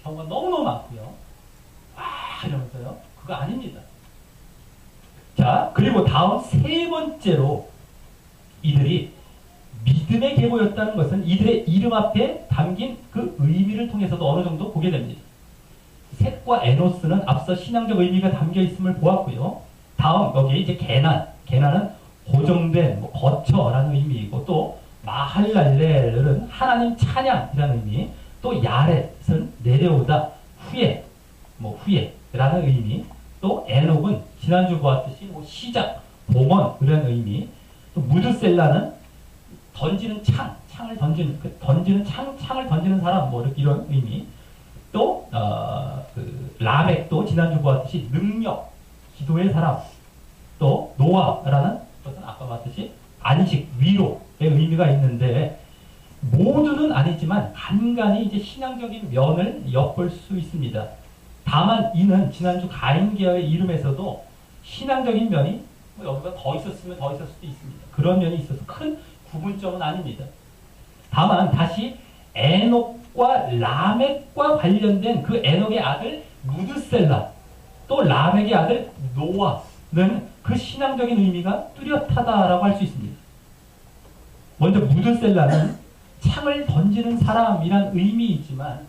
경우가 너무너무 많고요. 이러면서요. 그거 아닙니다. 자, 그리고 다음 세 번째로 이들이 믿음의 계보였다는 것은 이들의 이름 앞에 담긴 그 의미를 통해서도 어느 정도 보게 됩니다. 셋과 에노스는 앞서 신앙적 의미가 담겨 있음을 보았고요. 다음 여기 이제 게나는 고정된, 거처라는 의미이고, 또 마할랄렐은 하나님 찬양이라는 의미, 또 야렛은 내려오다, 후예라는 의미, 또 에녹은 지난주 보았듯이 시작, 봉헌이라는 의미, 또 무드셀라는 던지는 창을 던지는, 창을 던지는 사람, 이런 의미, 또 그 라멕도 지난주 보았듯이 능력, 기도의 사람, 또 노아라는 것은 아까 봤듯이 안식, 위로의 의미가 있는데, 모두는 아니지만 간간히 이제 신앙적인 면을 엿볼 수 있습니다. 다만 이는 지난주 가인계의 이름에서도 신앙적인 면이 여기가 더 있었으면 더 있을 수도 있습니다. 그런 면이 있어서 큰 구분점은 아닙니다. 다만 다시 에녹과 라멕과 관련된 그 에녹의 아들 무드셀라 또 라멕의 아들 노아는 그 신앙적인 의미가 뚜렷하다라고 할 수 있습니다. 먼저 무드셀라는 창을 던지는 사람이란 의미이지만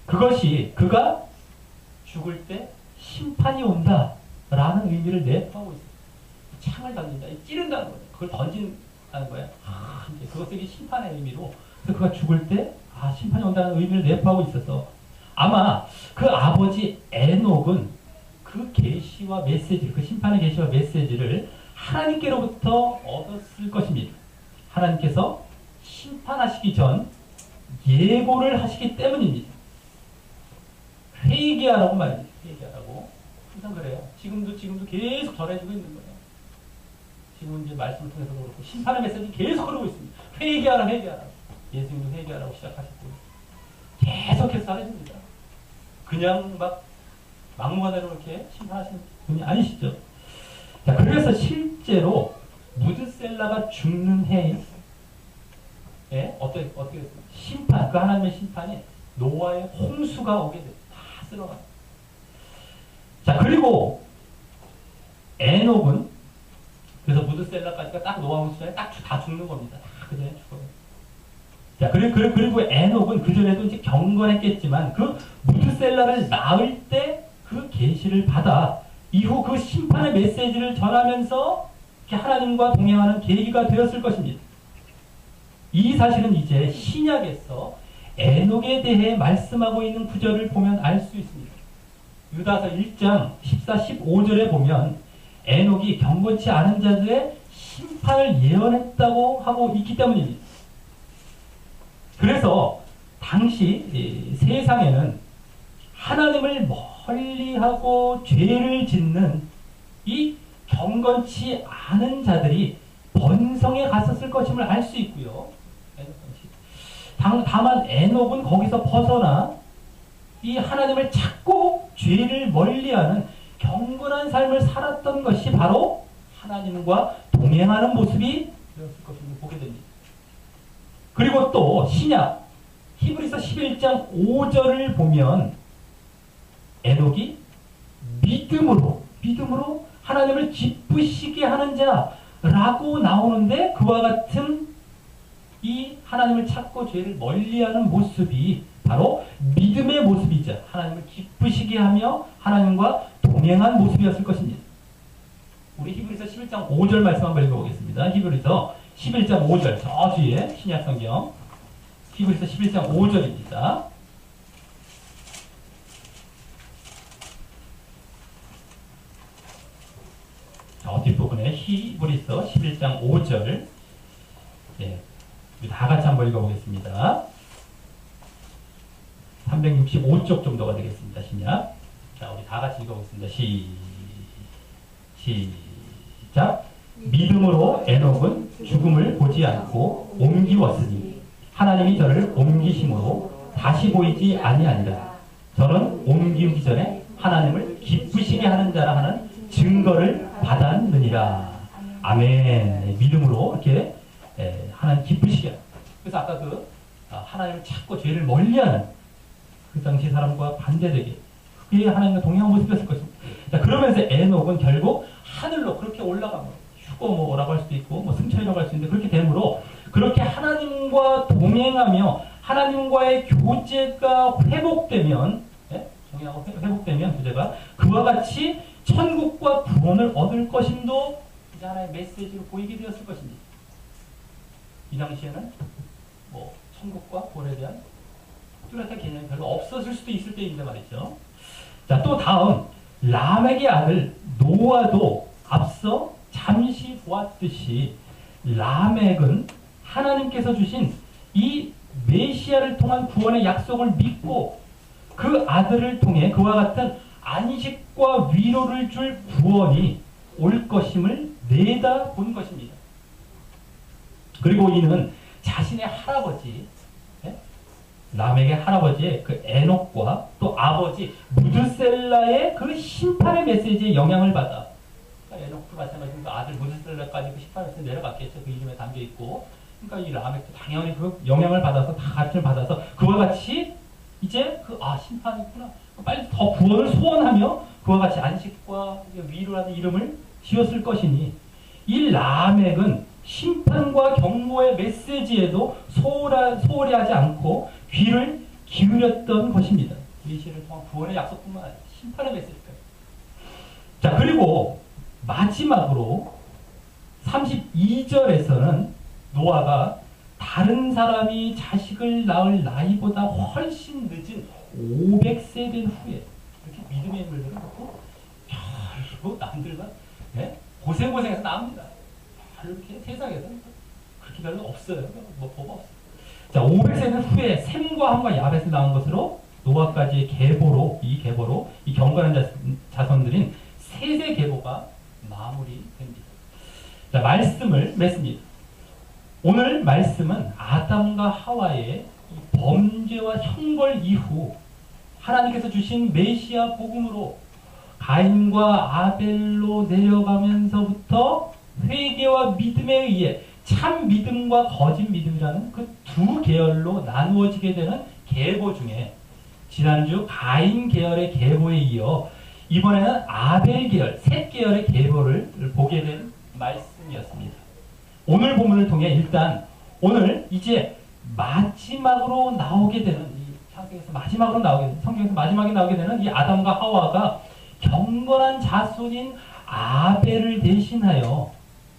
그것이 그가 죽을 때 심판이 온다라는 의미를 내포하고 있습니다. 창을 던진다, 찌른다는 거예요. 그걸 던진다는 거예요. 이제 그것이 심판의 의미로 그래서 그가 죽을 때 심판이 온다는 의미를 내포하고 있어서 아마 그 아버지 에녹은 그 계시와 메시지를 그 심판의 계시와 메시지를 하나님께로부터 얻었을 것입니다. 하나님께서 심판하시기 전 예고를 하시기 때문입니다. 회개하라고 말입니다. 회개하라고. 항상 그래요. 지금도 계속 전해주고 있는 거예요. 지금 이제 말씀을 통해서도 그렇고 심판의 메시지 계속 흐르고 있습니다. 회개하라, 회개하라. 예수님도 회개하라고 시작하셨고 계속해서 전해줍니다. 그냥 막 막무가내로 이렇게 심판하시는 분이 아니시죠. 자, 그래서 실제로 무드셀라가 죽는 해에 어떻게 됐습니까? 심판, 그 하나님의 심판이 노아의 홍수가 오게 됐어요. 다 쓸어가요. 자, 그리고 에녹은 그래서 무드셀라까지가 딱 노아 홍수 전에 딱 다 죽는 겁니다. 다 그 전에 죽어요. 자, 그리고 에녹은 그 전에도 이제 경건했겠지만 그 무드셀라를 낳을 때 그 계시를 받아 이후 그 심판의 메시지를 전하면서 하나님과 동행하는 계기가 되었을 것입니다. 이 사실은 이제 신약에서 에녹에 대해 말씀하고 있는 구절을 보면 알 수 있습니다. 유다서 1장 14, 15절에 보면 에녹이 경건치 않은 자들의 심판을 예언했다고 하고 있기 때문입니다. 그래서 당시 세상에는 하나님을 멀리하고 죄를 짓는 이 경건치 않은 자들이 번성해 갔었을 것임을 알 수 있고요. 다만 에녹은 거기서 벗어나 이 하나님을 찾고 죄를 멀리하는 경건한 삶을 살았던 것이 바로 하나님과 동행하는 모습이 되었을 것임을 보게 됩니다. 그리고 또 신약 히브리서 11장 5절을 보면 에녹이 믿음으로 하나님을 기쁘시게 하는 자라고 나오는데 그와 같은 이 하나님을 찾고 죄를 멀리하는 모습이 바로 믿음의 모습이자 하나님을 기쁘시게 하며 하나님과 동행한 모습이었을 것입니다. 우리 히브리서 11장 5절 말씀 한번 읽어보겠습니다. 히브리서 11장 5절 저 뒤에 신약성경 히브리서 11장 5절입니다. 뒷부분에 히브리서 11장 5절 우리 다 같이 한번 읽어보겠습니다. 365쪽 정도가 되겠습니다. 신약. 자, 우리 다 같이 읽어보겠습니다. 시작. 믿음으로 에녹은 죽음을 보지 않고 옮기웠으니 하나님이 저를 옮기심으로 다시 보이지 아니하니라. 저는 옮기기 전에 하나님을 기쁘시게 하는 자라 하는 증거를 받았느니라. 아멘. 믿음으로 이렇게 하나님 기쁘시게 하는. 그래서 아까 하나님을 찾고 죄를 멀리하는 그 당시 사람과 반대되게 그게 하나님과 동행한 모습이었을 것입니다. 자, 그러면서 에녹은 결국 하늘로 그렇게 올라가면 휴거모라고 할 수도 있고 승천이라고 할 수 있는데 그렇게 되므로 그렇게 하나님과 동행하며 하나님과의 교제가 회복되면 회복되면 교제가 그와 같이 천국과 구원을 얻을 것임도 이제 하나의 메시지로 보이게 되었을 것입니다. 이 당시에는 천국과 구원에 대한 뚜렷한 개념이 별로 없었을 수도 있을 때인데 말이죠. 자, 또 다음 라멕의 아들 노아도 앞서 잠시 보았듯이 라멕은 하나님께서 주신 이 메시아를 통한 구원의 약속을 믿고 그 아들을 통해 그와 같은 안식과 위로를 줄 구원이 올 것임을 내다본 것입니다. 그리고 이는 자신의 할아버지, 예? 라멕의 할아버지의 그 에녹과 또 아버지 무드셀라의 그 심판의 메시지에 영향을 받아. 그러니까 에녹도 마찬가지로 그 아들 무드셀라까지 그 심판의 메시지 내려갔겠죠. 그 이름에 담겨 있고. 그러니까 이 라멕도 당연히 그 영향을 받아서 다 가르침을 받아서 그와 같이 이제 심판이 있구나. 빨리 더 구원을 소원하며 그와 같이 안식과 위로라는 이름을 지었을 것이니 이 라멕은 심판과 경고의 메시지에도 소홀히 하지 않고 귀를 기울였던 것입니다. 메시를 통한 구원의 약속뿐만 아니라 심판의 메시지까지. 자, 그리고 마지막으로 32절에서는 노아가 다른 사람이 자식을 낳을 나이보다 훨씬 늦은 500세 된 후에 이렇게 믿음의 인물들을 놓고 결국 남들만 고생해서 나옵니다. 이렇게 세상에서 그렇게 별로 없어요. 뭐 법 없어요. 자, 500세 된 후에 셈과 함과 야벳을 낳은 것으로 노아까지의 계보로 이 경건한 자손들인 셋의 계보가 마무리됩니다. 자, 말씀을 맺습니다. 오늘 말씀은 아담과 하와의 범죄와 형벌 이후 하나님께서 주신 메시아 복음으로 가인과 아벨로 내려가면서부터 회개와 믿음에 의해 참 믿음과 거짓 믿음이라는 그 두 계열로 나누어지게 되는 계보 중에 지난주 가인 계열의 계보에 이어 이번에는 아벨 계열, 셋 계열의 계보를 보게 된 말씀이었습니다. 오늘 본문을 통해 일단 오늘 이제 마지막으로 나오게 되는 성경에서 마지막에 나오게 되는 이 아담과 하와가 경건한 자손인 아벨을 대신하여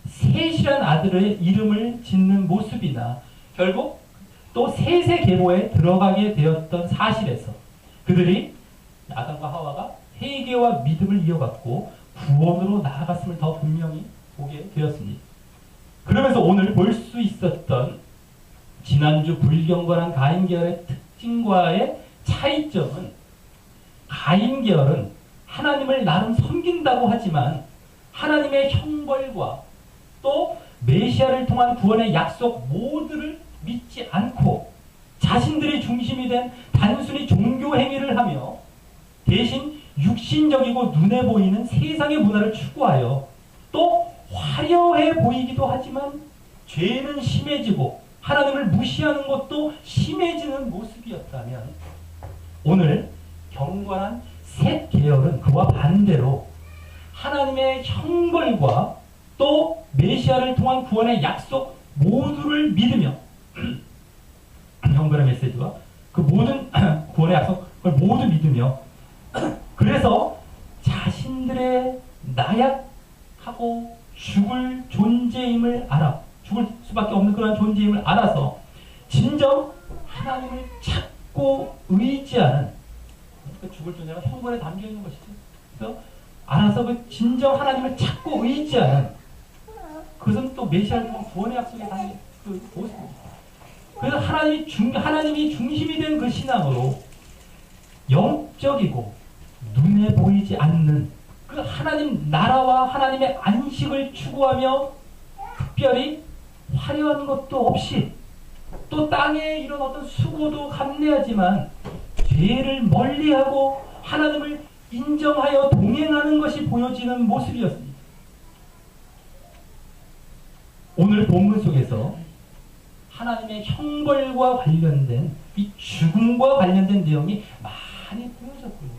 셋이란 아들의 이름을 짓는 모습이나 결국 또 셋의 계보에 들어가게 되었던 사실에서 그들이 아담과 하와가 회개와 믿음을 이어갔고 구원으로 나아갔음을 더 분명히 보게 되었습니다. 그러면서 오늘 볼 수 있었던 지난주 불경건한 가인 계열의 특징과의 차이점은 가인 계열은 하나님을 나름 섬긴다고 하지만 하나님의 형벌과 또 메시아를 통한 구원의 약속 모두를 믿지 않고 자신들의 중심이 된 단순히 종교 행위를 하며 대신 육신적이고 눈에 보이는 세상의 문화를 추구하여 또 화려해 보이기도 하지만 죄는 심해지고 하나님을 무시하는 것도 심해지는 모습이었다면 오늘 경건한 셋 계열은 그와 반대로 하나님의 형벌과 또 메시아를 통한 구원의 약속 모두를 믿으며 형벌의 메시지와 그 모든 구원의 약속을 모두 믿으며 그래서 자신들의 나약하고 죽을 존재임을 죽을 수밖에 없는 그런 존재임을 알아서 진정 하나님을 찾고 의지하는 그 죽을 존재가 형벌에 담겨 있는 것이죠. 그래서 알아서 그 진정 하나님을 찾고 의지하는 그것은 또 메시아를 통한 구원의 약속에 담긴 그 모습입니다. 그래서 하나님이 중심이 된 그 신앙으로 영적이고 눈에 보이지 않는 그 하나님 나라와 하나님의 안식을 추구하며 특별히 화려한 것도 없이 또 땅에 이런 어떤 수고도 감내하지만 죄를 멀리하고 하나님을 인정하여 동행하는 것이 보여지는 모습이었습니다. 오늘 본문 속에서 하나님의 형벌과 관련된 이 죽음과 관련된 내용이 많이 보여졌고요.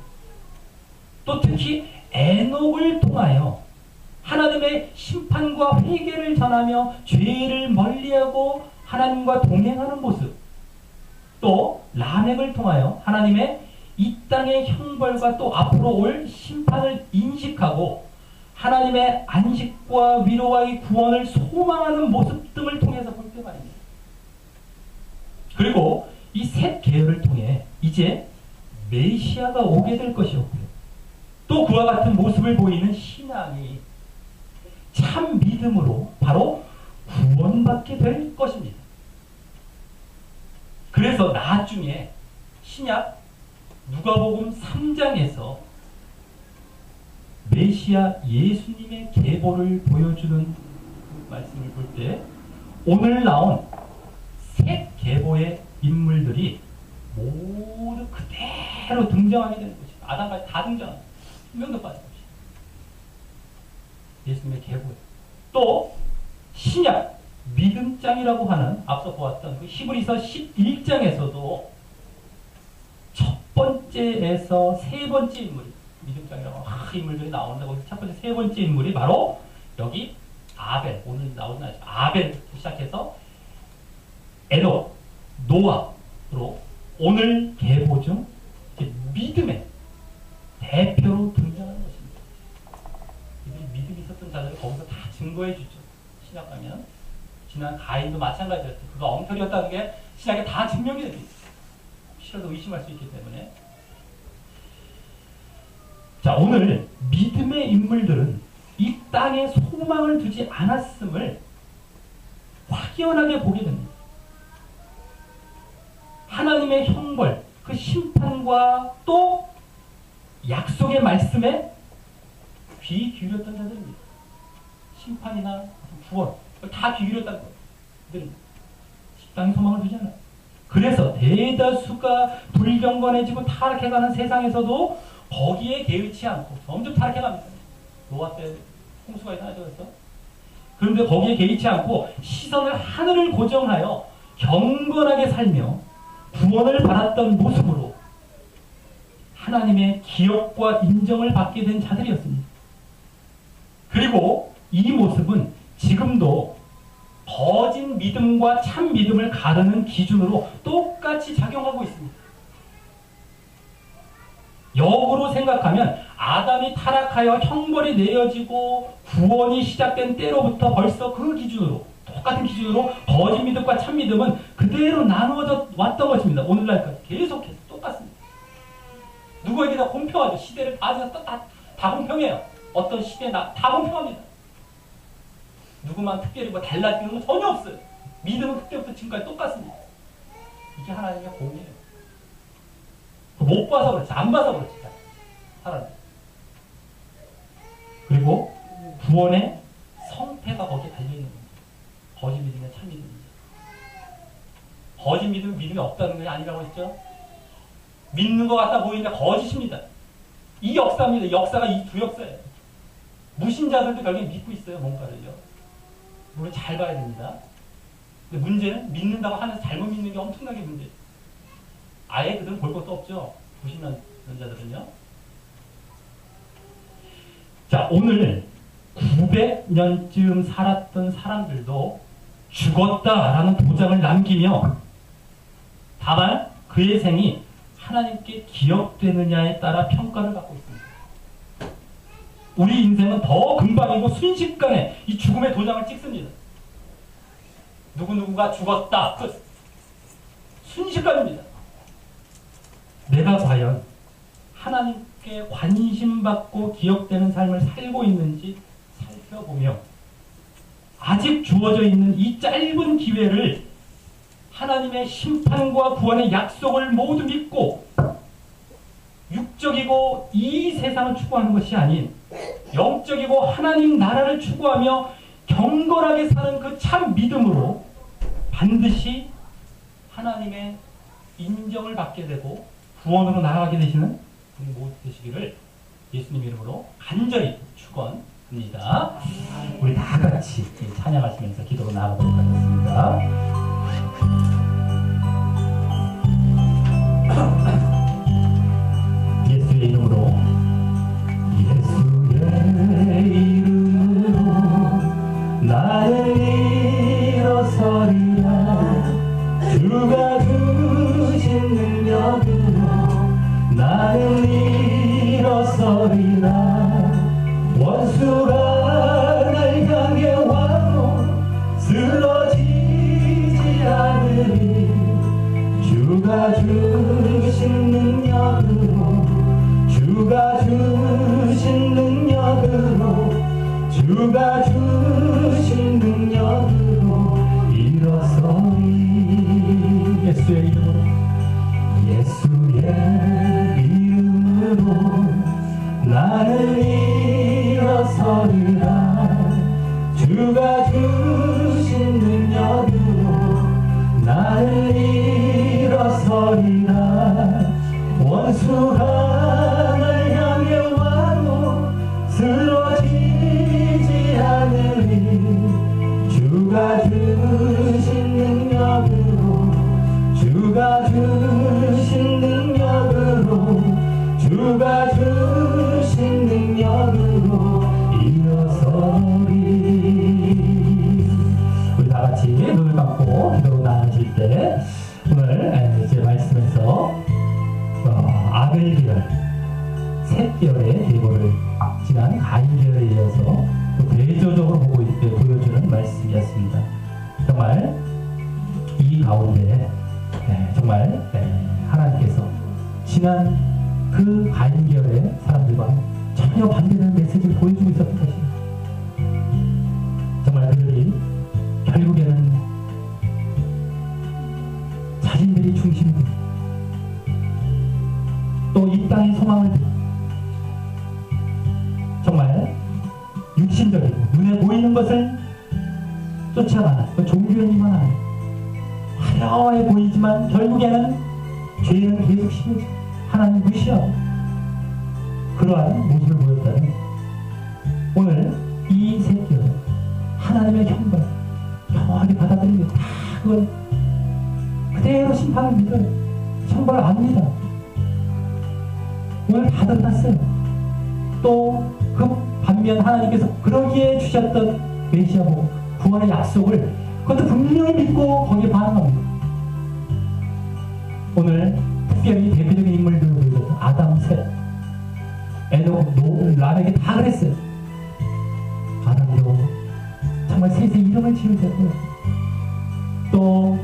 또 특히 에녹을 통하여 하나님의 심판과 회개를 전하며 죄를 멀리하고 하나님과 동행하는 모습, 또 라멕을 통하여 하나님의 이 땅의 형벌과 또 앞으로 올 심판을 인식하고 하나님의 안식과 위로와의 구원을 소망하는 모습 등을 통해서 볼 때 말입니다. 그리고 이 셋 계열을 통해 이제 메시아가 오게 될 것이었고요. 또 그와 같은 모습을 보이는 신앙이 참 믿음으로 바로 구원받게 될 것입니다. 그래서 나중에 신약 누가복음 3장에서 메시아 예수님의 계보를 보여주는 말씀을 볼 때 오늘 나온 책 계보의 인물들이 모두 그대로 등장하게 되는 것입니다. 아담까지 다 등장합니다. 한 명도 빠짐없이. 예수님의 계보에. 또 신약 믿음장이라고 하는 앞서 보았던 그 히브리서 11장에서도 첫 번째에서 세 번째 인물이 믿음장이라고 인물들이 나오는데 거기서 첫 번째 세 번째 인물이 바로 여기 아벨, 오늘 나오는 아벨부터 시작해서 에녹, 노아로 오늘 계보 중 믿음의 대표로 등장하는 것입니다. 이들이 믿음이 있었던 자들을 거기서 다 증거해 주죠. 신약 가면 지난 가인도 마찬가지였죠. 그가 엉터리였다는 게 신약에 다 증명이 됩니다. 혹시라도 의심할 수 있기 때문에. 자, 오늘 믿음의 인물들은 이 땅에 소망을 두지 않았음을 확연하게 보게 됩니다. 하나님의 형벌, 그 심판과 또 약속의 말씀에 귀 기울였던 자들입니다. 심판이나 구원, 다 귀 기울였다는 거예요. 그들은 땅에 소망을 두지 않아요. 그래서 대다수가 불경건해지고 타락해가는 세상에서도 거기에 개의치 않고 점점 타락해갑니다. 노아 때 홍수가 일어나죠. 그런데 거기에 개의치 않고 시선을 하늘을 고정하여 경건하게 살며 구원을 받았던 모습으로 하나님의 기억과 인정을 받게 된 자들이었습니다. 그리고 이 모습은 지금도 거짓 믿음과 참 믿음을 가르는 기준으로 똑같이 작용하고 있습니다. 역으로 생각하면 아담이 타락하여 형벌이 내려지고 구원이 시작된 때로부터 벌써 그 기준으로 똑같은 기준으로 거짓 믿음과 참 믿음은 그대로 나누어져 왔던 것입니다. 오늘날까지 계속해서 똑같습니다. 누구에게나 공평하죠. 시대를 다 공평해요. 어떤 시대나 다 공평합니다. 누구만 특별히 뭐 달라지는 건 전혀 없어요. 믿음은 그때부터 지금까지 똑같습니다. 이게 하나님의 공이에요. 못 봐서 그렇지, 안 봐서 그렇지, 사람. 그리고 구원의 성패가 거기에 달려있는 겁니다. 거짓 믿음의 참 믿음이죠. 거짓 믿음은 믿음이 없다는 게 아니라고 했죠. 믿는 것 같아 보이는데 거짓입니다. 이 역사입니다. 이 역사가 이 두 역사예요. 무신자들도 결국에 믿고 있어요. 뭔가를요. 물론 잘 봐야 됩니다. 근데 문제는 믿는다고 하면서 잘못 믿는 게 엄청나게 문제예요. 아예 그들은 볼 것도 없죠. 무신한 자들은요. 자, 오늘 900년쯤 살았던 사람들도 죽었다라는 도장을 남기며 다만 그의 생이 하나님께 기억되느냐에 따라 평가를 받고 있습니다. 우리 인생은 더 금방이고 순식간에 이 죽음의 도장을 찍습니다. 누구누구가 죽었다. 끝. 순식간입니다. 내가 과연 하나님께 관심받고 기억되는 삶을 살고 있는지 살펴보며 아직 주어져 있는 이 짧은 기회를 하나님의 심판과 구원의 약속을 모두 믿고 육적이고 이 세상을 추구하는 것이 아닌 영적이고 하나님 나라를 추구하며 경건하게 사는 그 참 믿음으로 반드시 하나님의 인정을 받게 되고 구원으로 나아가게 되시는 우리 모두 되시기를 예수님 이름으로 간절히 축원합니다. 우리 다 같이 찬양하시면서 기도로 나아가도록 하겠습니다. 예수의 이름으로 나를 일어서리라 주가 주신 능력으로 나를 일어서리라 원수가 날 향해 와도 쓰러지지 않으리 주가 주신 능력으로 주가 주신 능력으로 주가 주신 능력으로 일어서리 예수의 이름으로 예수의 이름으로 나를 일어서리라 주가 주신 능력으로 나를 아니라 원수가 날 향해 와도 쓰러지지 않으리. 주가 주신 능력으로, 주가 주신 능력으로, 주가 주신 능력으로 일어서리. 우리 다 같이 눈을 감고 기도로 나아질 때 오늘 이제 말씀에서 아벨 계열, 셋 계열의 계보를 지난 가인 계열에 이어서 또 대조적으로 보여주는 말씀이었습니다. 정말 이 가운데 정말 하나님께서 지난 그 가인 계열의 사람들과 전혀 반대되는 메시지를 보여주고 있었던 것입니다. 정말 그들이 결국에는 자신들이 중심이 되고 또 이 땅의 소망을 두고 정말 육신적이고 눈에 보이는 것을 쫓아가는 그 종교행위만 하는 화려해 보이지만 결국에는 죄는 계속 심해져 하나님 무시하고 그러한 모습을 보였다는 오늘 이 새끼는 하나님의 형벌 경하게 받아들이고 다 그걸 그대로 심판을 믿어요. 형벌을 압니다. 오늘 다 드러났어요. 또 그 반면 하나님께서 그러기에 주셨던 메시아고 구원의 약속을 그것도 분명히 믿고 거기에 반응합니다. 오늘 특별히 대표적인 인물들을 보여줬던 아담, 셋, 에녹, 노, 람에게 다 그랬어요. 아담도 정말 셋의 이름을 지을 때고 또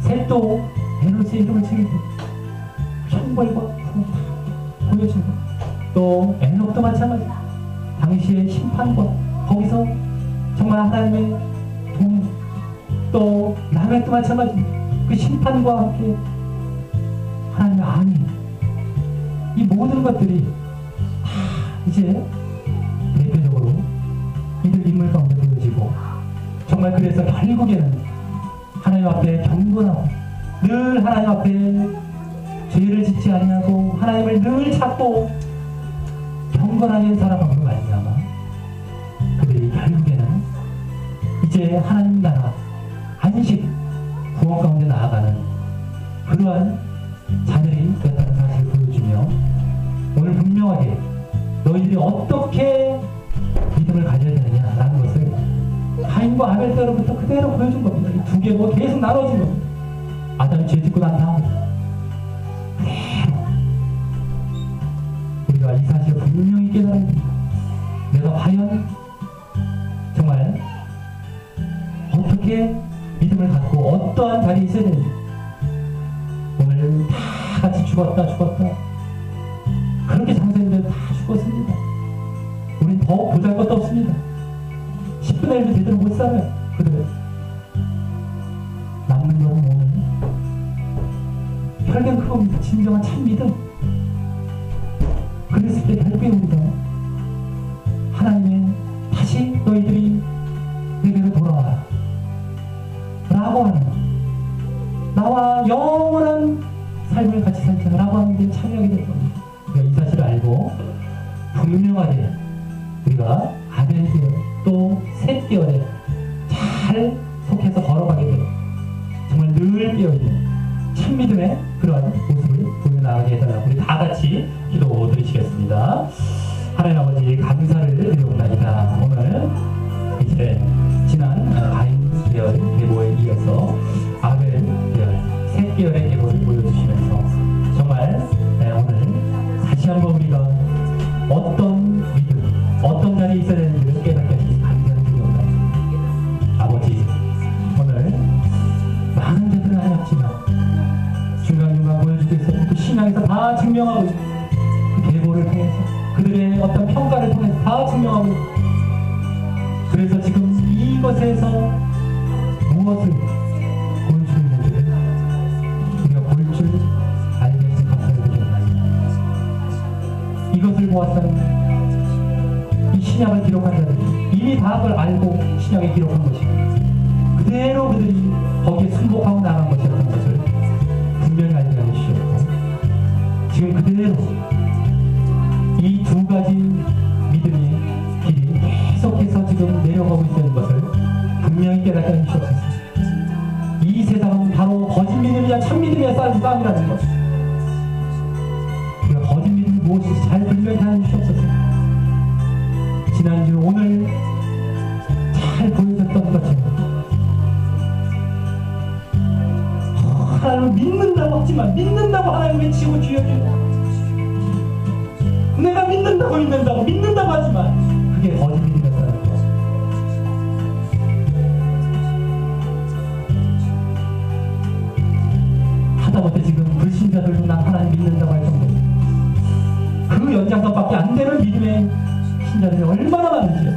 셋도 에녹의 이름을 지을 때 형벌과 보여주고 또 에녹도 마찬가지 당시의 심판과 거기서 정말 하나님의 동, 또 라멕도 마찬가지 그 심판과 함께 하나님의 안위 이 모든 것들이 다 이제 대표적으로 이들 인물 가운데 보여지고 정말 그래서 결국에는 하나님 앞에 경건하고 늘 하나님 앞에 죄를 짓지 아니하고 하나님을 늘 찾고 경건하게 살아가는 거 아니냐마 그들이 결국에는 이제 하나님 나라 안식 구원 가운데 나아가는 그러한 자들이 되었다는 사실을 보여주며 오늘 분명하게 너희들이 어떻게 믿음을 가져야 되느냐라는 것을 가인과 아벨 때로부터 그대로 보여준 겁니다. 이 두 개가 계속 나눠진 겁니다. 아담이 죄 짓고 난 다음에 우리가 이 사실을 분명히 깨달아야 됩니다. 내가 과연 정말 어떻게 믿음을 갖고 어떠한 자리에 있어야 되는지 오늘 다 같이 죽었다 그렇게 장사님들 다 죽었습니다. 우린 더 보잘것도 없습니다. 10분의 1도 제대로 못 살아요. 그들 남는 거는 오늘 혈관 그겁니다. 진정한 참 믿음. 그랬을 때 결국에 우리가 하나님의 다시 너희들이 내게로 돌아와라 라고 하는 나와 영원한 삶을 같이 살자 라고 하는 게 참여하게 될 겁니다. 우리가 이 사실을 알고 분명하게 우리가 아벨 계열 또 셋 계열에 잘 속해서 걸어가게 되고 정말 늘 깨어있는 참 믿음의 그러한 모습을 보여나가게 해달라고 우리 다 같이 기도 드리시겠습니다. 하나님 아버지 감사를 드려옵나이다. 오늘 이제 지난 가인 계열 계보에 이어서 아벨 계열 셋 계열의 계보를 보여주시면서 정말 오늘 다시 한번 우리가 어떤 믿음 어떤 자리에 있어야 되는지를 깨닫게 하시니 감사를 드려옵나이다. 아버지 오늘 많은 자들은 아니었지만 중간중간 보여주고 있었고 그 신앙에서 다 증명하고 있고 그 계보를 통해서 그들의 어떤 평가를 통해서 다 증명하고 있고 그래서 지금 이것에서 무엇을 보여주고 있는지를 우리가 볼 줄 알게 해주신 감사를 드립니다. 이것을 보았다는 이 신약을 기록한 자들이 이미 다 그걸 알고 신약에 기록한 것이고 그대로 그들이 거기에 순복하고 나간 것이었던 것을 지금 그대로 이 두 가지 믿음의 길이 계속해서 지금 내려가고 있는 것을 분명히 깨닫게 해주시옵소서. 이 세상은 바로 거짓 믿음이야 참 믿음이야 싸움이라는 것. 우리가 거짓 믿음이 무엇인지 잘 분명히 하여 주시옵소서. 지난주 오늘 잘 보여줬던 것처럼 하나님을 믿는다고 하지만 믿는다고 하나님 외치고 주여주여 내가 믿는다고 하지만 그게 거짓 믿음이었다는 것. 하다못해 지금 불신자들도 난 하나님 믿는다고 할 정도로 그 연장선밖에 안 되는 믿음의 신자들이 얼마나 많은지요.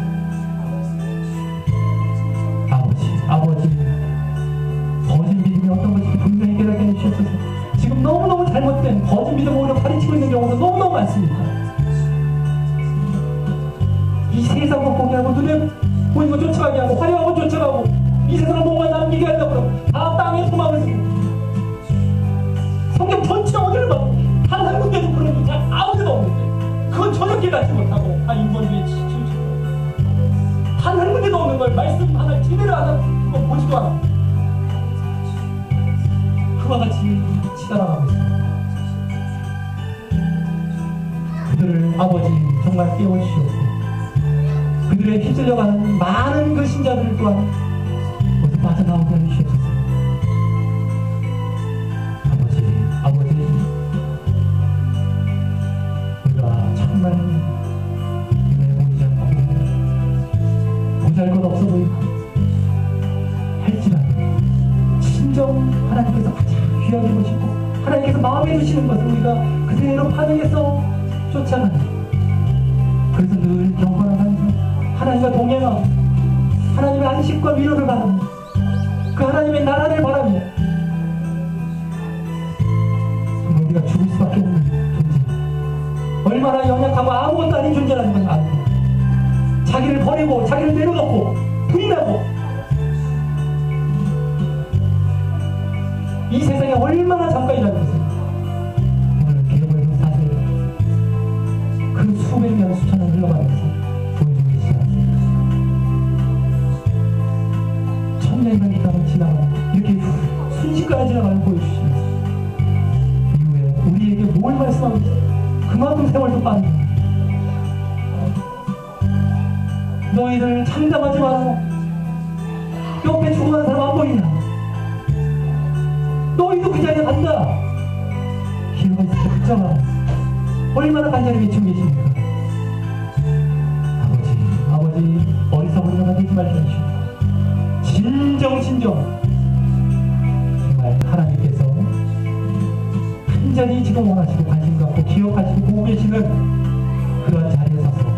아버지 거짓 믿음이 어떤 것인지 분명히 깨닫게 해주시옵소서. 지금 너무너무 잘못된 거짓 믿음을 오히려 가르치고 있는 경우도 너무너무 많습니다. 이 세상을 보게 하고 눈에 보이는 거 쫓아가게 하고 화려한 거 쫓아가고 이 세상을 뭔가 남기게 하려고 그러고 다 땅에 소망을 두고 성경 전체 어디를 봐도 단 한 군데도 그런 게 아무 데도 없는데 그건 전혀 깨닫지 못하고 다 인본주의에 치우치고 단 한 군데도 없는 걸 말씀 하나 제대로 하는 거 보지도 않아. 그와 같이 치달아가고 있습니다. 그들을 아버지 정말 깨워주시옵소서. 그들의 휩쓸려가는 많은 그 신자들 또한 모두 빠져나오게 해주시옵소서. 아버지 우리가 정말 눈에 보이지 않고 보잘것 없어 보이고 할지라도 진정 하나님께서 가장 귀하게 보시고 하나님께서 마음에 드시는 것을 우리가 그대로 반응해서 쫓아가는, 그래서 늘 경건하면서 하나님과 동행하고 하나님의 안식과 위로를 바라며 그 하나님의 나라를 바라며 우리가 죽을 수밖에 없는 존재, 얼마나 연약하고 아무것도 아닌 존재라는 걸 알고 자기를 버리고 자기를 내려놓고 부인하고 이 세상에 얼마나 잠깐이라는 것을 오늘 개혁의 사실 그 수백 년 수천 년 흘러가면서 보여주고 계시지 않습니까? 천년이라는 기간을 지나가면 이렇게 순식간에 지나가면 보여주시면서 이후에 우리에게 뭘 말씀하고 계시죠? 그만큼 세월도 빠르다. 너희들 참담하지 마라. 옆에 죽어가는 사람 안 보이냐? 너희도 그 자리에 간다. 기회가 있을 때 붙잡아. 얼마나 간절히 외치고 계십니까? 아버지 어리석은 자가 되지 말게 해주십니다. 진정 정말 하나님께서 간절히 지금 원하시고 관심 갖고 기억하시고 보고 계시는 그런 자리에 서서